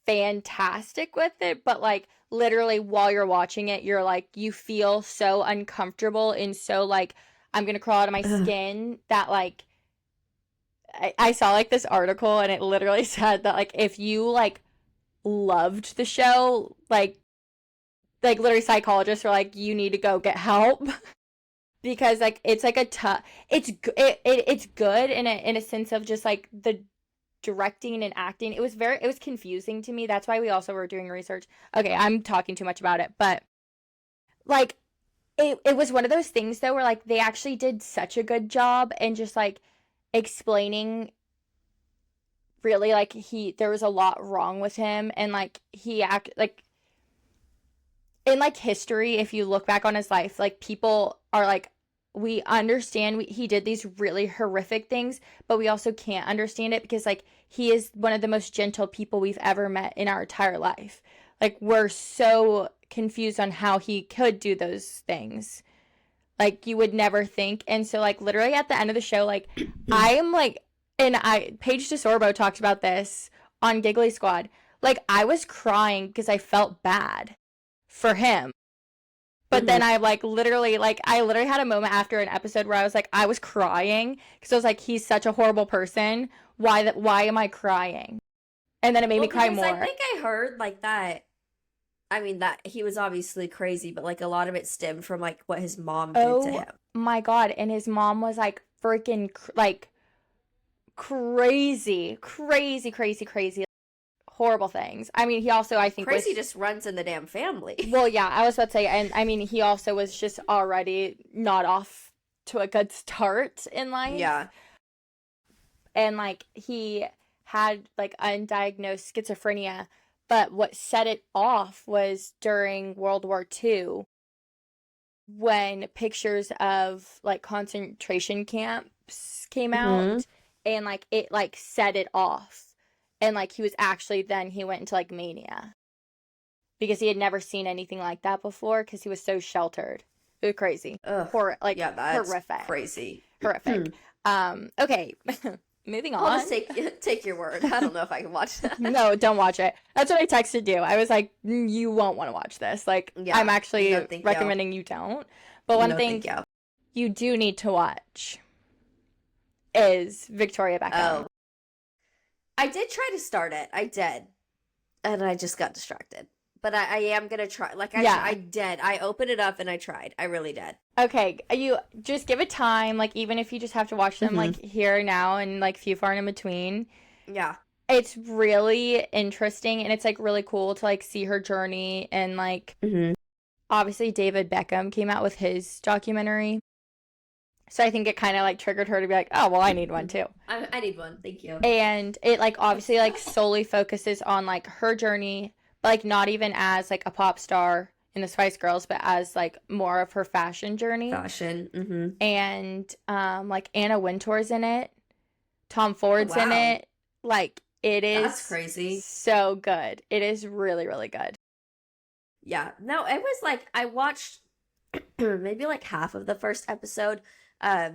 fantastic with it, but like literally while you're watching it, you're like, you feel so uncomfortable and so like, I'm gonna crawl out of my skin, that like I saw like this article and it literally said that like if you like loved the show, like literally psychologists were like, you need to go get help. Because like it's like it's good in a sense of just like the directing and acting. It was confusing to me. That's why we also were doing research. Okay, I'm talking too much about it, but like it was one of those things though where like they actually did such a good job and just like explaining really like there was a lot wrong with him, and like like in like history, if you look back on his life, like people are like, we understand he did these really horrific things, but we also can't understand it because like he is one of the most gentle people we've ever met in our entire life. Like we're so confused on how he could do those things. Like you would never think. And so like literally at the end of the show, like I am like, and Paige DeSorbo talked about this on Giggly Squad. Like I was crying because I felt bad for him. But then I literally had a moment after an episode where I was like, I was crying because I was like, he's such a horrible person. Why am I crying? And then it made me cry more. I think I heard like that. I mean, that he was obviously crazy, but like a lot of it stemmed from like what his mom did to him. Oh my God. And his mom was like freaking like crazy, horrible things. I mean, he also, I think, crazy just runs in the damn family. Well, yeah, I was about to say, and I mean, he also was just already not off to a good start in life. Yeah. And like he had like undiagnosed schizophrenia, but what set it off was during World War II when pictures of like concentration camps came out, and like it like set it off. And like he went into like mania because he had never seen anything like that before because he was so sheltered. It was crazy. Ugh. That's horrific. Crazy. Horrific. Okay. Moving on. I'll just take your word. I don't know if I can watch that. No, don't watch it. That's what I texted you. I was like, you won't want to watch this. Like, yeah, I'm actually recommending you don't. But one thing you do need to watch is Victoria Beckham. Oh. I did try to start it. I did. And I just got distracted. But I am going to try. Like, I did. I opened it up and I tried. I really did. Okay. You just give it time. Like, even if you just have to watch them, like, here, now, and, like, few far in between. Yeah. It's really interesting. And it's, like, really cool to, like, see her journey. And, like, obviously David Beckham came out with his documentary. So I think it kind of, like, triggered her to be like, oh, well, I need one, too. I need one. Thank you. And it, like, obviously, like, solely focuses on, like, her journey, but, like, not even as, like, a pop star in the Spice Girls, but as, like, more of her fashion journey. And, like, Anna Wintour's in it. Tom Ford's in it. Like, it is... That's crazy. So good. It is really, really good. Yeah. No, it was, like, I watched maybe, like, half of the first episode. Because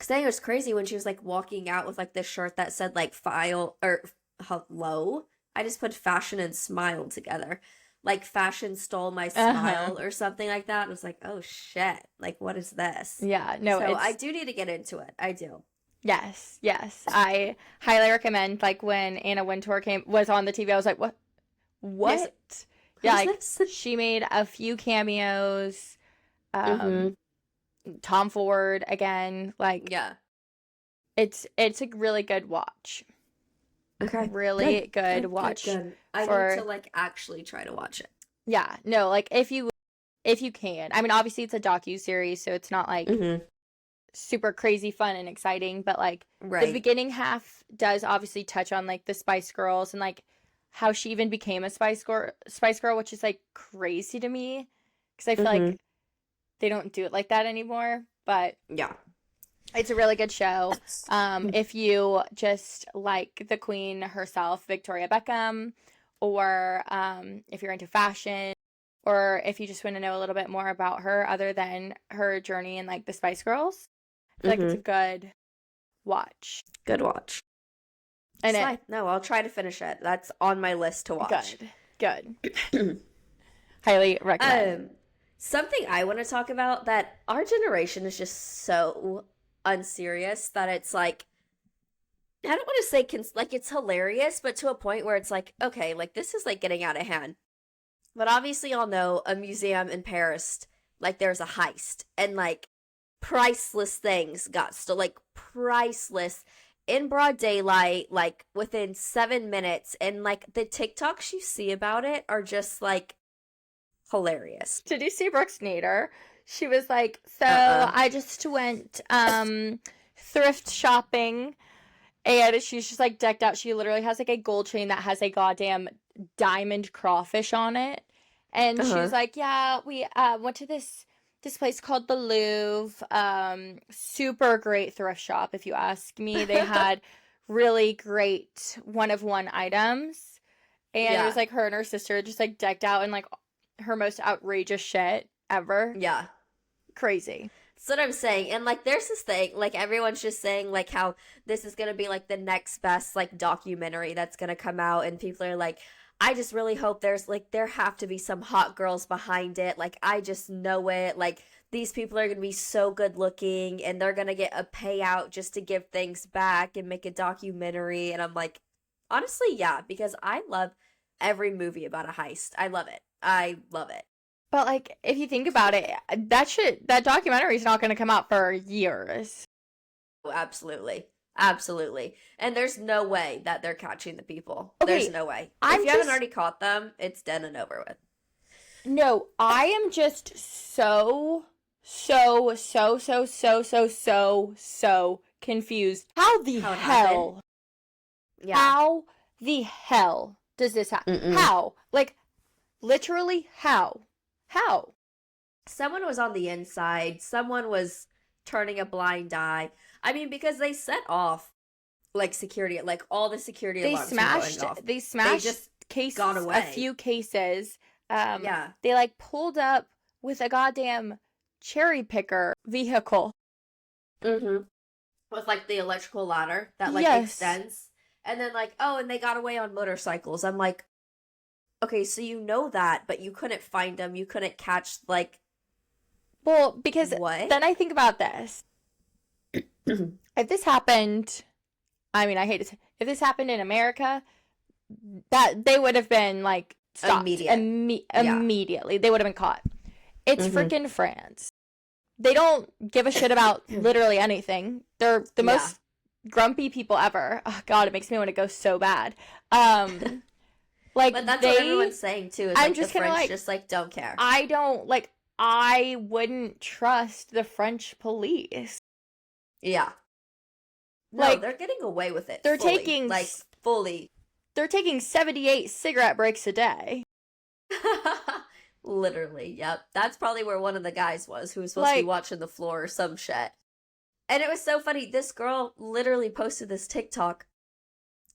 I think it was crazy when she was like walking out with like this shirt that said like file or hello. I just put fashion and smile together. Like fashion stole my smile or something like that. I was like, oh shit. Like, what is this? Yeah, no. So I do need to get into it. I do. Yes. I highly recommend. Like when Anna Wintour was on the TV, I was like, what? Yeah, like she made a few cameos. Tom Ford again, like it's a really good watch. Okay, really good watch. Good. I need to like actually try to watch it. Yeah, no, like if you can. I mean, obviously it's a docu-series, so it's not like super crazy fun and exciting, but like the beginning half does obviously touch on like the Spice Girls and like how she even became a Spice Girl, which is like crazy to me because I feel like they don't do it like that anymore, but yeah, it's a really good show. If you just like the queen herself, Victoria Beckham, or if you're into fashion, or if you just want to know a little bit more about her other than her journey in like the Spice Girls, I feel like it's a good watch. Good watch. And no, I'll try to finish it. That's on my list to watch. Good. Highly recommend. Something I want to talk about that our generation is just so unserious that it's like, I don't want to say like it's hilarious, but to a point where it's like, okay, like this is like getting out of hand. But obviously y'all know a museum in Paris, like there's a heist and like priceless things got stolen, like priceless in broad daylight, like within 7 minutes. And like the TikToks you see about it are just like hilarious. Did you see Brooks Nader? She was like, so I just went thrift shopping, and she's just like decked out. She literally has like a gold chain that has a goddamn diamond crawfish on it. And she was like, yeah, we went to this place called the Louvre. Super great thrift shop, if you ask me. They had really great one-of-one items. And it was like her and her sister just like decked out in like her most outrageous shit ever. Yeah. Crazy. That's what I'm saying. And like there's this thing, like everyone's just saying like how this is gonna be like the next best like documentary that's gonna come out, and people are like, I just really hope there have to be some hot girls behind it. Like I just know it. Like these people are gonna be so good looking and they're gonna get a payout just to give things back and make a documentary. And I'm like, honestly, yeah, because I love every movie about a heist. I love it. I love it. But like, if you think about it, that documentary is not going to come out for years. Oh, absolutely. Absolutely. And there's no way that they're catching the people. Okay, there's no way. If you haven't already caught them, it's done and over with. No, I am just so confused. How the hell? Yeah. How the hell does this happen? How? Like, literally, how? How? Someone was on the inside. Someone was turning a blind eye. I mean, because they set off like security, like all the security alarms were going off. They smashed just cases, gone away. a few cases. Yeah. They like pulled up with a goddamn cherry picker vehicle. With like the electrical ladder that like extends. And then like, and they got away on motorcycles. I'm like, okay, so you know that, but you couldn't find them. You couldn't catch, like... Well, because what? Then I think about this. If this happened... I mean, I hate to say... If this happened in America, that they would have been, like, stopped. Immediately. They would have been caught. It's freaking France. They don't give a shit about literally anything. They're the most grumpy people ever. Oh, God, it makes me want to go so bad. Like, but that's what everyone's saying too. Is I'm like just the French like, just like don't care. I wouldn't trust the French police. Yeah. No, Like, they're getting away with it. They're fully. taking like fully. They're taking 78 cigarette breaks a day. Literally, yep. That's probably where one of the guys was who was supposed to be watching the floor or some shit. And it was so funny. This girl literally posted this TikTok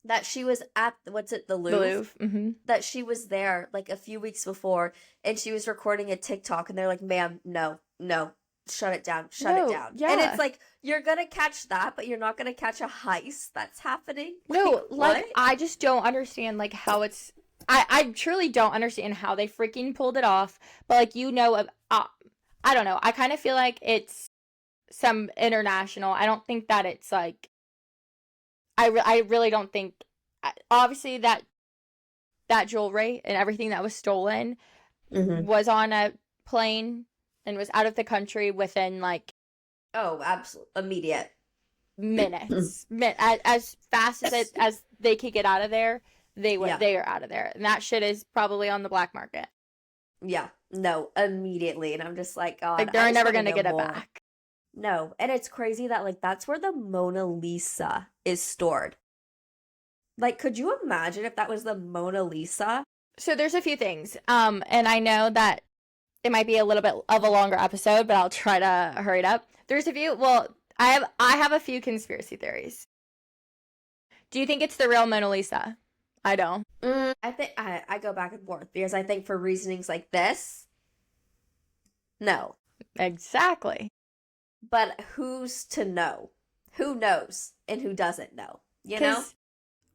that she was at, the Louvre? The Louvre. That she was there, like, a few weeks before, and she was recording a TikTok, and they're like, ma'am, no, shut it down, shut it down. Yeah. And it's like, you're gonna catch that, but you're not gonna catch a heist that's happening? No, like, what? I just don't understand, like, how it's... I truly don't understand how they freaking pulled it off, but, like, I don't know. I kind of feel like it's some international... I don't think that it's, like... I really don't think, obviously that jewelry and everything that was stolen was on a plane and was out of the country within like, oh, absolutely immediate minutes. As fast as they could get out of there, they are out of there, and that shit is probably on the black market. Yeah, no, immediately, and I'm just like, God, like they're never gonna get it back. No, and it's crazy that, like, that's where the Mona Lisa is stored. Like, could you imagine if that was the Mona Lisa? So there's a few things, and I know that it might be a little bit of a longer episode, but I'll try to hurry it up. There's a few, well, I have a few conspiracy theories. Do you think it's the real Mona Lisa? I don't. I think, I go back and forth, because I think for reasonings like this, no. Exactly. But who's to know? Who knows and who doesn't know? You know?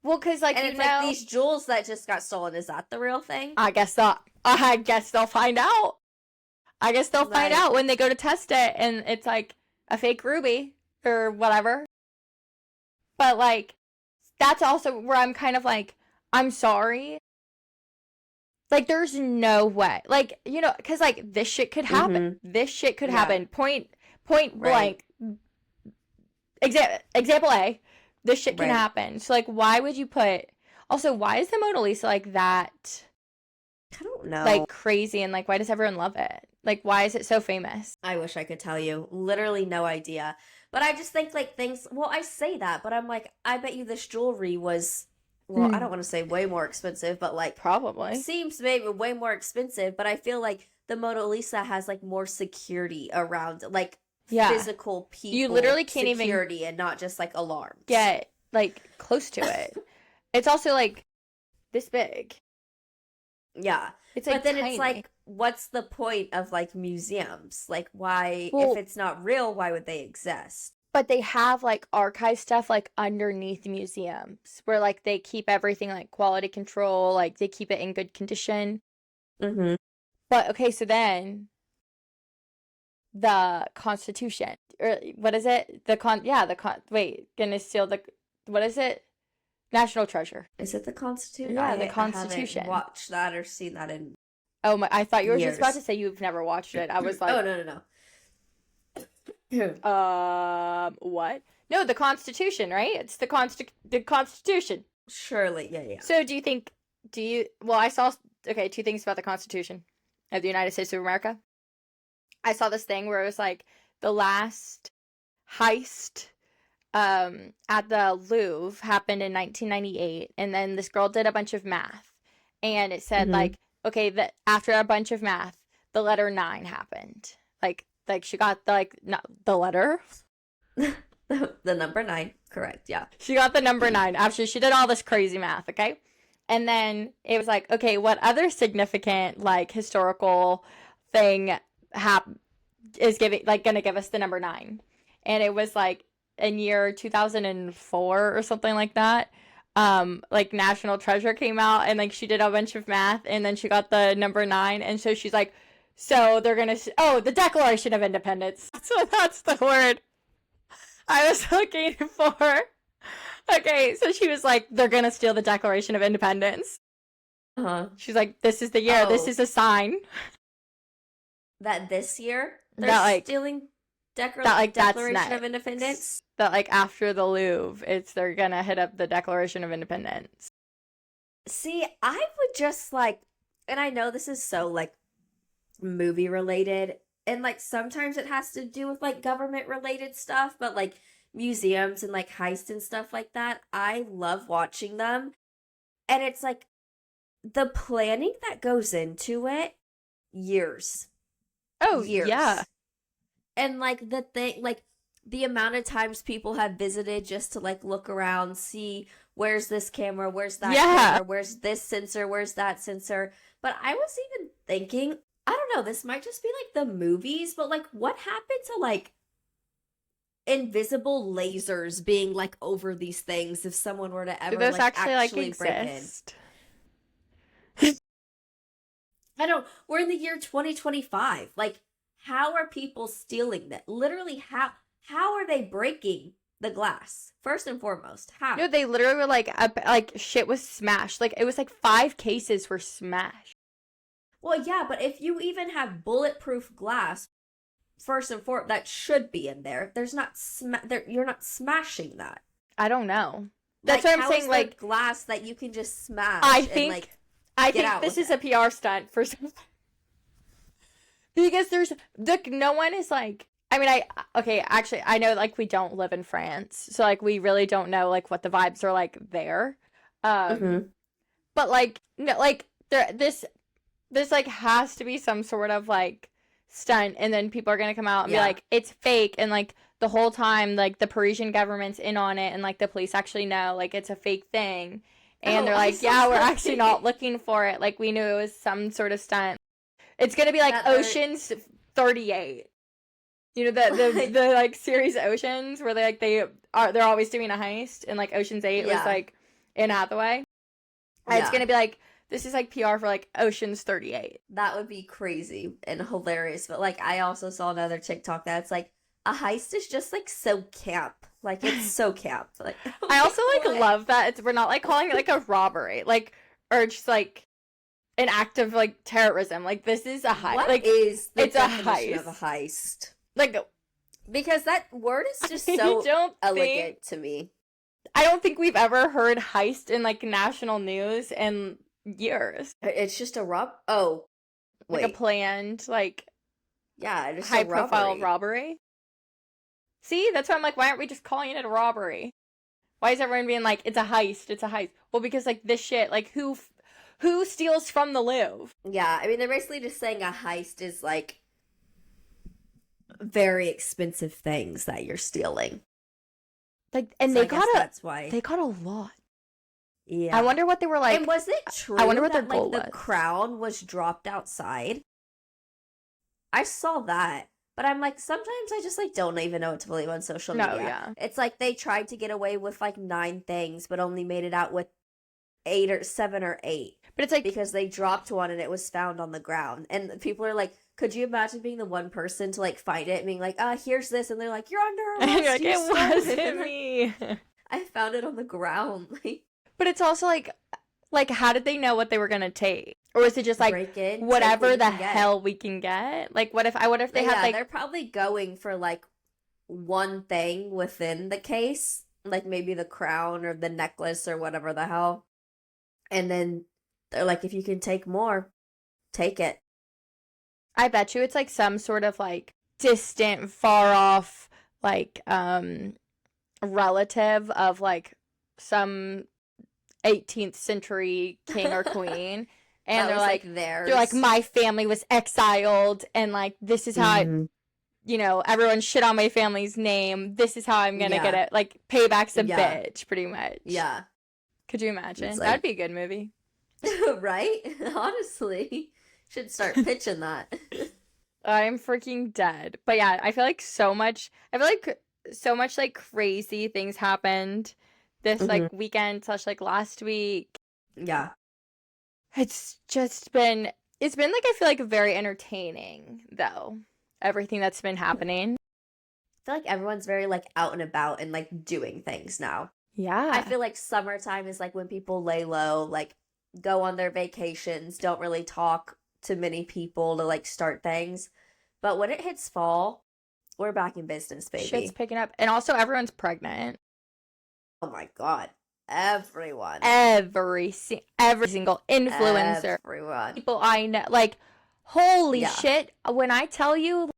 Well, because, like, and you it's know... like these jewels that just got stolen. Is that the real thing? I guess they'll find out. I guess they'll find out when they go to test it, and it's, like, a fake ruby or whatever. But, like, that's also where I'm kind of like, I'm sorry. Like, there's no way. Like, you know, because, like, this shit could happen. This shit could happen. Point blank. Example A. This shit can happen. So, like, why would you put... Also, why is the Mona Lisa, like, that... I don't know. Like, crazy, and, like, why does everyone love it? Like, why is it so famous? I wish I could tell you. Literally no idea. But I just think, like, things... Well, I say that, but I'm like, I bet you this jewelry was... Well, I don't want to say way more expensive, but, like... Probably. Seems maybe way more expensive, but I feel like the Mona Lisa has, like, more security around, like, physical people. You literally can't security and not just, like, alarms. Get, like, close to it. It's also, like, this big. Yeah. It's, like, but then tiny. it's, like, what's the point of, like, museums? Like, why... Well, if it's not real, why would they exist? but they have, like, archive stuff, like, underneath museums where, like, they keep everything, like, quality control, like, they keep it in good condition. Mm-hmm. But, okay, so then the Constitution, or what is it? Wait, gonna steal the, what is it? National Treasure. Is it the Constitution? Yeah, the Constitution. I haven't watched that or seen that in Oh my, I thought you were just about years. to say you've never watched it. I was like, Oh, no. what? No, the Constitution, right? It's the Constitution. Surely, yeah. So I saw, okay, two things about the Constitution of the United States of America. I saw this thing where it was like the last heist at the Louvre happened in 1998, and then this girl did a bunch of math, and it said like, okay, that after a bunch of math, the letter 9 happened. Like she got the letter. The number 9, correct, yeah. She got the number 9 after she did all this crazy math, okay? And then it was like, okay, what other significant, like, historical thing is gonna give us the number 9? And it was like in year 2004 or something like that. Like National Treasure came out, and like she did a bunch of math, and then she got the number 9, and so she's like, so they're gonna the Declaration of Independence. So that's the word I was looking for. Okay, so she was like, they're gonna steal the Declaration of Independence. She's like, this is the year. This is a sign that this year they're that, like, stealing that's Declaration of Independence. That like after the Louvre, they're gonna hit up the Declaration of Independence. See, I would just like, and I know this is so like movie related, and like sometimes it has to do with like government related stuff, but like museums and like Heist and stuff like that, I love watching them. And it's like the planning that goes into it, years. Oh, years. Yeah. And like the thing, like the amount of times people have visited just to like look around, see where's this camera, where's that camera, where's this sensor, where's that sensor. But I was even thinking, I don't know, this might just be like the movies, but like what happened to like invisible lasers being like over these things if someone were to ever Do those like actually break in? exist? I don't. We're in the year 2025. Like, how are people stealing that? Literally, how are they breaking the glass? First and foremost, how? No, they literally were like shit was smashed. Like it was like 5 cases were smashed. Well, yeah, but if you even have bulletproof glass, first and foremost, that should be in there. There's not you're not smashing that. I don't know. That's what I'm saying. Like glass that you can just smash. I think this is it. a PR stunt for some. Because no one is like, I mean, actually, I know, like, we don't live in France, so, like, we really don't know, like, what the vibes are like there. But, like, no, like, this, like, has to be some sort of, like, stunt, and then people are gonna come out and be like, it's fake, and, like, the whole time, like, the Parisian government's in on it, and, like, the police actually know, like, it's a fake thing. And they're like, we're actually not looking for it. Like, we knew it was some sort of stunt. It's gonna be like Ocean's 38. You know, the like series Oceans where they're always doing a heist, and like Ocean's 8 was like Anne Hathaway. And it's gonna be like, this is like PR for like Ocean's 38. That would be crazy and hilarious. But like, I also saw another TikTok that's like, a heist is just like so camp. Like, it's so camp. Like, I also like love that we're not like calling it like a robbery, like, or just like an act of like terrorism. Like, this is a heist. What like, is the it's definition a heist. of a heist? Like, because that word is just so elegant to me. I don't think we've ever heard heist in like national news in years. It's just a like a planned, like, Yeah, just high a profile robbery. robbery. See, that's why I'm like, why aren't we just calling it a robbery? Why is everyone being like, it's a heist, it's a heist? Well, because like this shit, like who steals from the Louvre? Yeah, I mean, they're basically just saying a heist is like very expensive things that you're stealing. Like, and So they I guess got that's why. they got a lot. Yeah. I wonder what they were like. And was it true I wonder what that their goal like the was. crown was dropped outside? I saw that, but I'm like, sometimes I just like don't even know what to believe on social No, media. yeah. It's like they tried to get away with like 9 things, but only made it out with 8 or 7 or 8. But it's like, Because they dropped one and it was found on the ground. And people are like, could you imagine being the one person to like find it and being like, here's this, and they're like, you're under arrest. you're like, you it stole it." wasn't me. I found it on the ground. But it's also like how did they know what they were gonna take? Or was it just like break in, whatever take the what you can get. hell we can get? Like what if they Yeah, had like they're probably going for like one thing within the case, like maybe the crown or the necklace or whatever the hell. And then they're like, if you can take more, take it. I bet you it's like some sort of like distant, far off like relative of like some 18th century king or queen. And That they're was, like theirs. they're like, my family was exiled and like this is how everyone shit on my family's name. This is how I'm gonna get it. Like payback's a bitch, pretty much. Yeah. Could you imagine? It's like- That'd be a good movie. Right? Honestly. Should start pitching that. I'm freaking dead. But yeah, I feel like so much like crazy things happened this like weekend / like last week. Yeah. It's been like, I feel like very entertaining though. Everything that's been happening. I feel like everyone's very like out and about and like doing things now. Yeah. I feel like summertime is like when people lay low, like go on their vacations, don't really talk to many people to like start things. But when it hits fall, we're back in business, baby. Shit's picking up. And also everyone's pregnant. Oh my god. Everyone. Every single influencer. Everyone. People I know. Like, holy Yeah. shit. When I tell you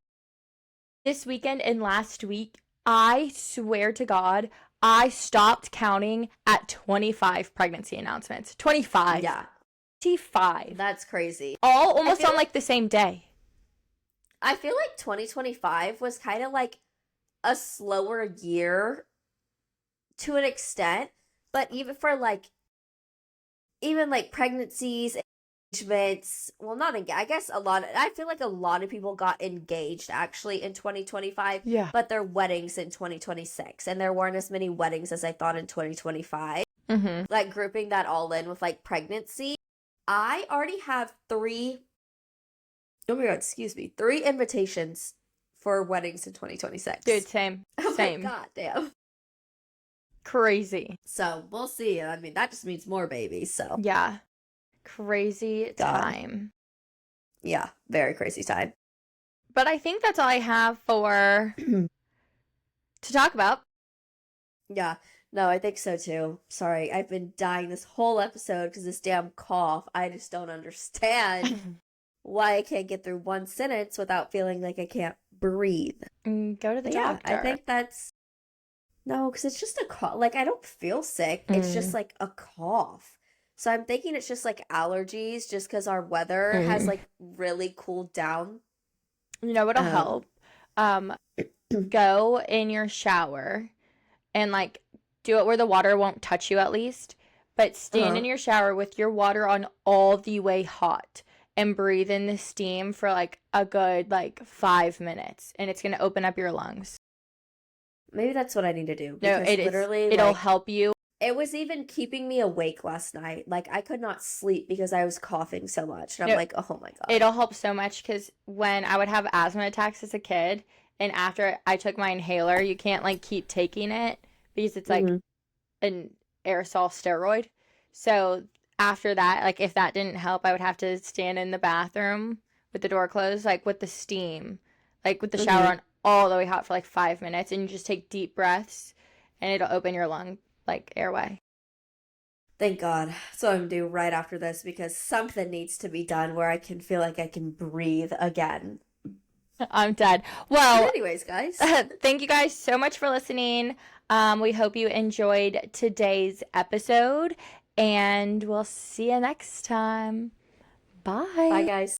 this weekend and last week, I swear to God, I stopped counting at 25 pregnancy announcements. 25. Yeah. 25. That's crazy. All almost feel on like the same day. I feel like 2025 was kind of like a slower year to an extent, but even for like pregnancies, engagements, well, not engaged. I guess I feel like a lot of people got engaged actually in 2025, Yeah. but their weddings in 2026, and there weren't as many weddings as I thought in 2025. Mm-hmm. Like grouping that all in with like pregnancy, I already have 3 invitations for weddings in 2026. Dude, same. Oh Same. my god, damn. Crazy. So we'll see. I mean, that just means more babies. So Yeah. Crazy God. time. yeah, very crazy time. But I think that's all I have for to talk about. Yeah, no, I think so too. Sorry, I've been dying this whole episode because this damn cough. I just don't understand why I can't get through one sentence without feeling like I can't breathe. Go to the But yeah, doctor. I think that's no, because it's just a cough. Like I don't feel sick. It's just like a cough. So I'm thinking it's just like allergies, just because our weather has like really cooled down. You know what'll help? Go in your shower and like do it where the water won't touch you at least. But stand in your shower with your water on all the way hot and breathe in the steam for like a good like 5 minutes, and it's gonna open up your lungs. Maybe that's what I need to do. No, Because it is. literally, It'll like, help you. it was even keeping me awake last night. Like I could not sleep because I was coughing so much. And I'm No, like, oh my god. It'll help so much because when I would have asthma attacks as a kid, and after I took my inhaler, you can't like keep taking it because it's like an aerosol steroid. So after that, like if that didn't help, I would have to stand in the bathroom with the door closed, like with the steam, like with the shower on all the way hot for like 5 minutes, and you just take deep breaths and it'll open your lung like airway. Thank God. That's what I'm gonna do right after this because something needs to be done where I can feel like I can breathe again. I'm dead. Well, anyways, guys. thank you guys so much for listening. We hope you enjoyed today's episode, and we'll see you next time. Bye. Bye, guys.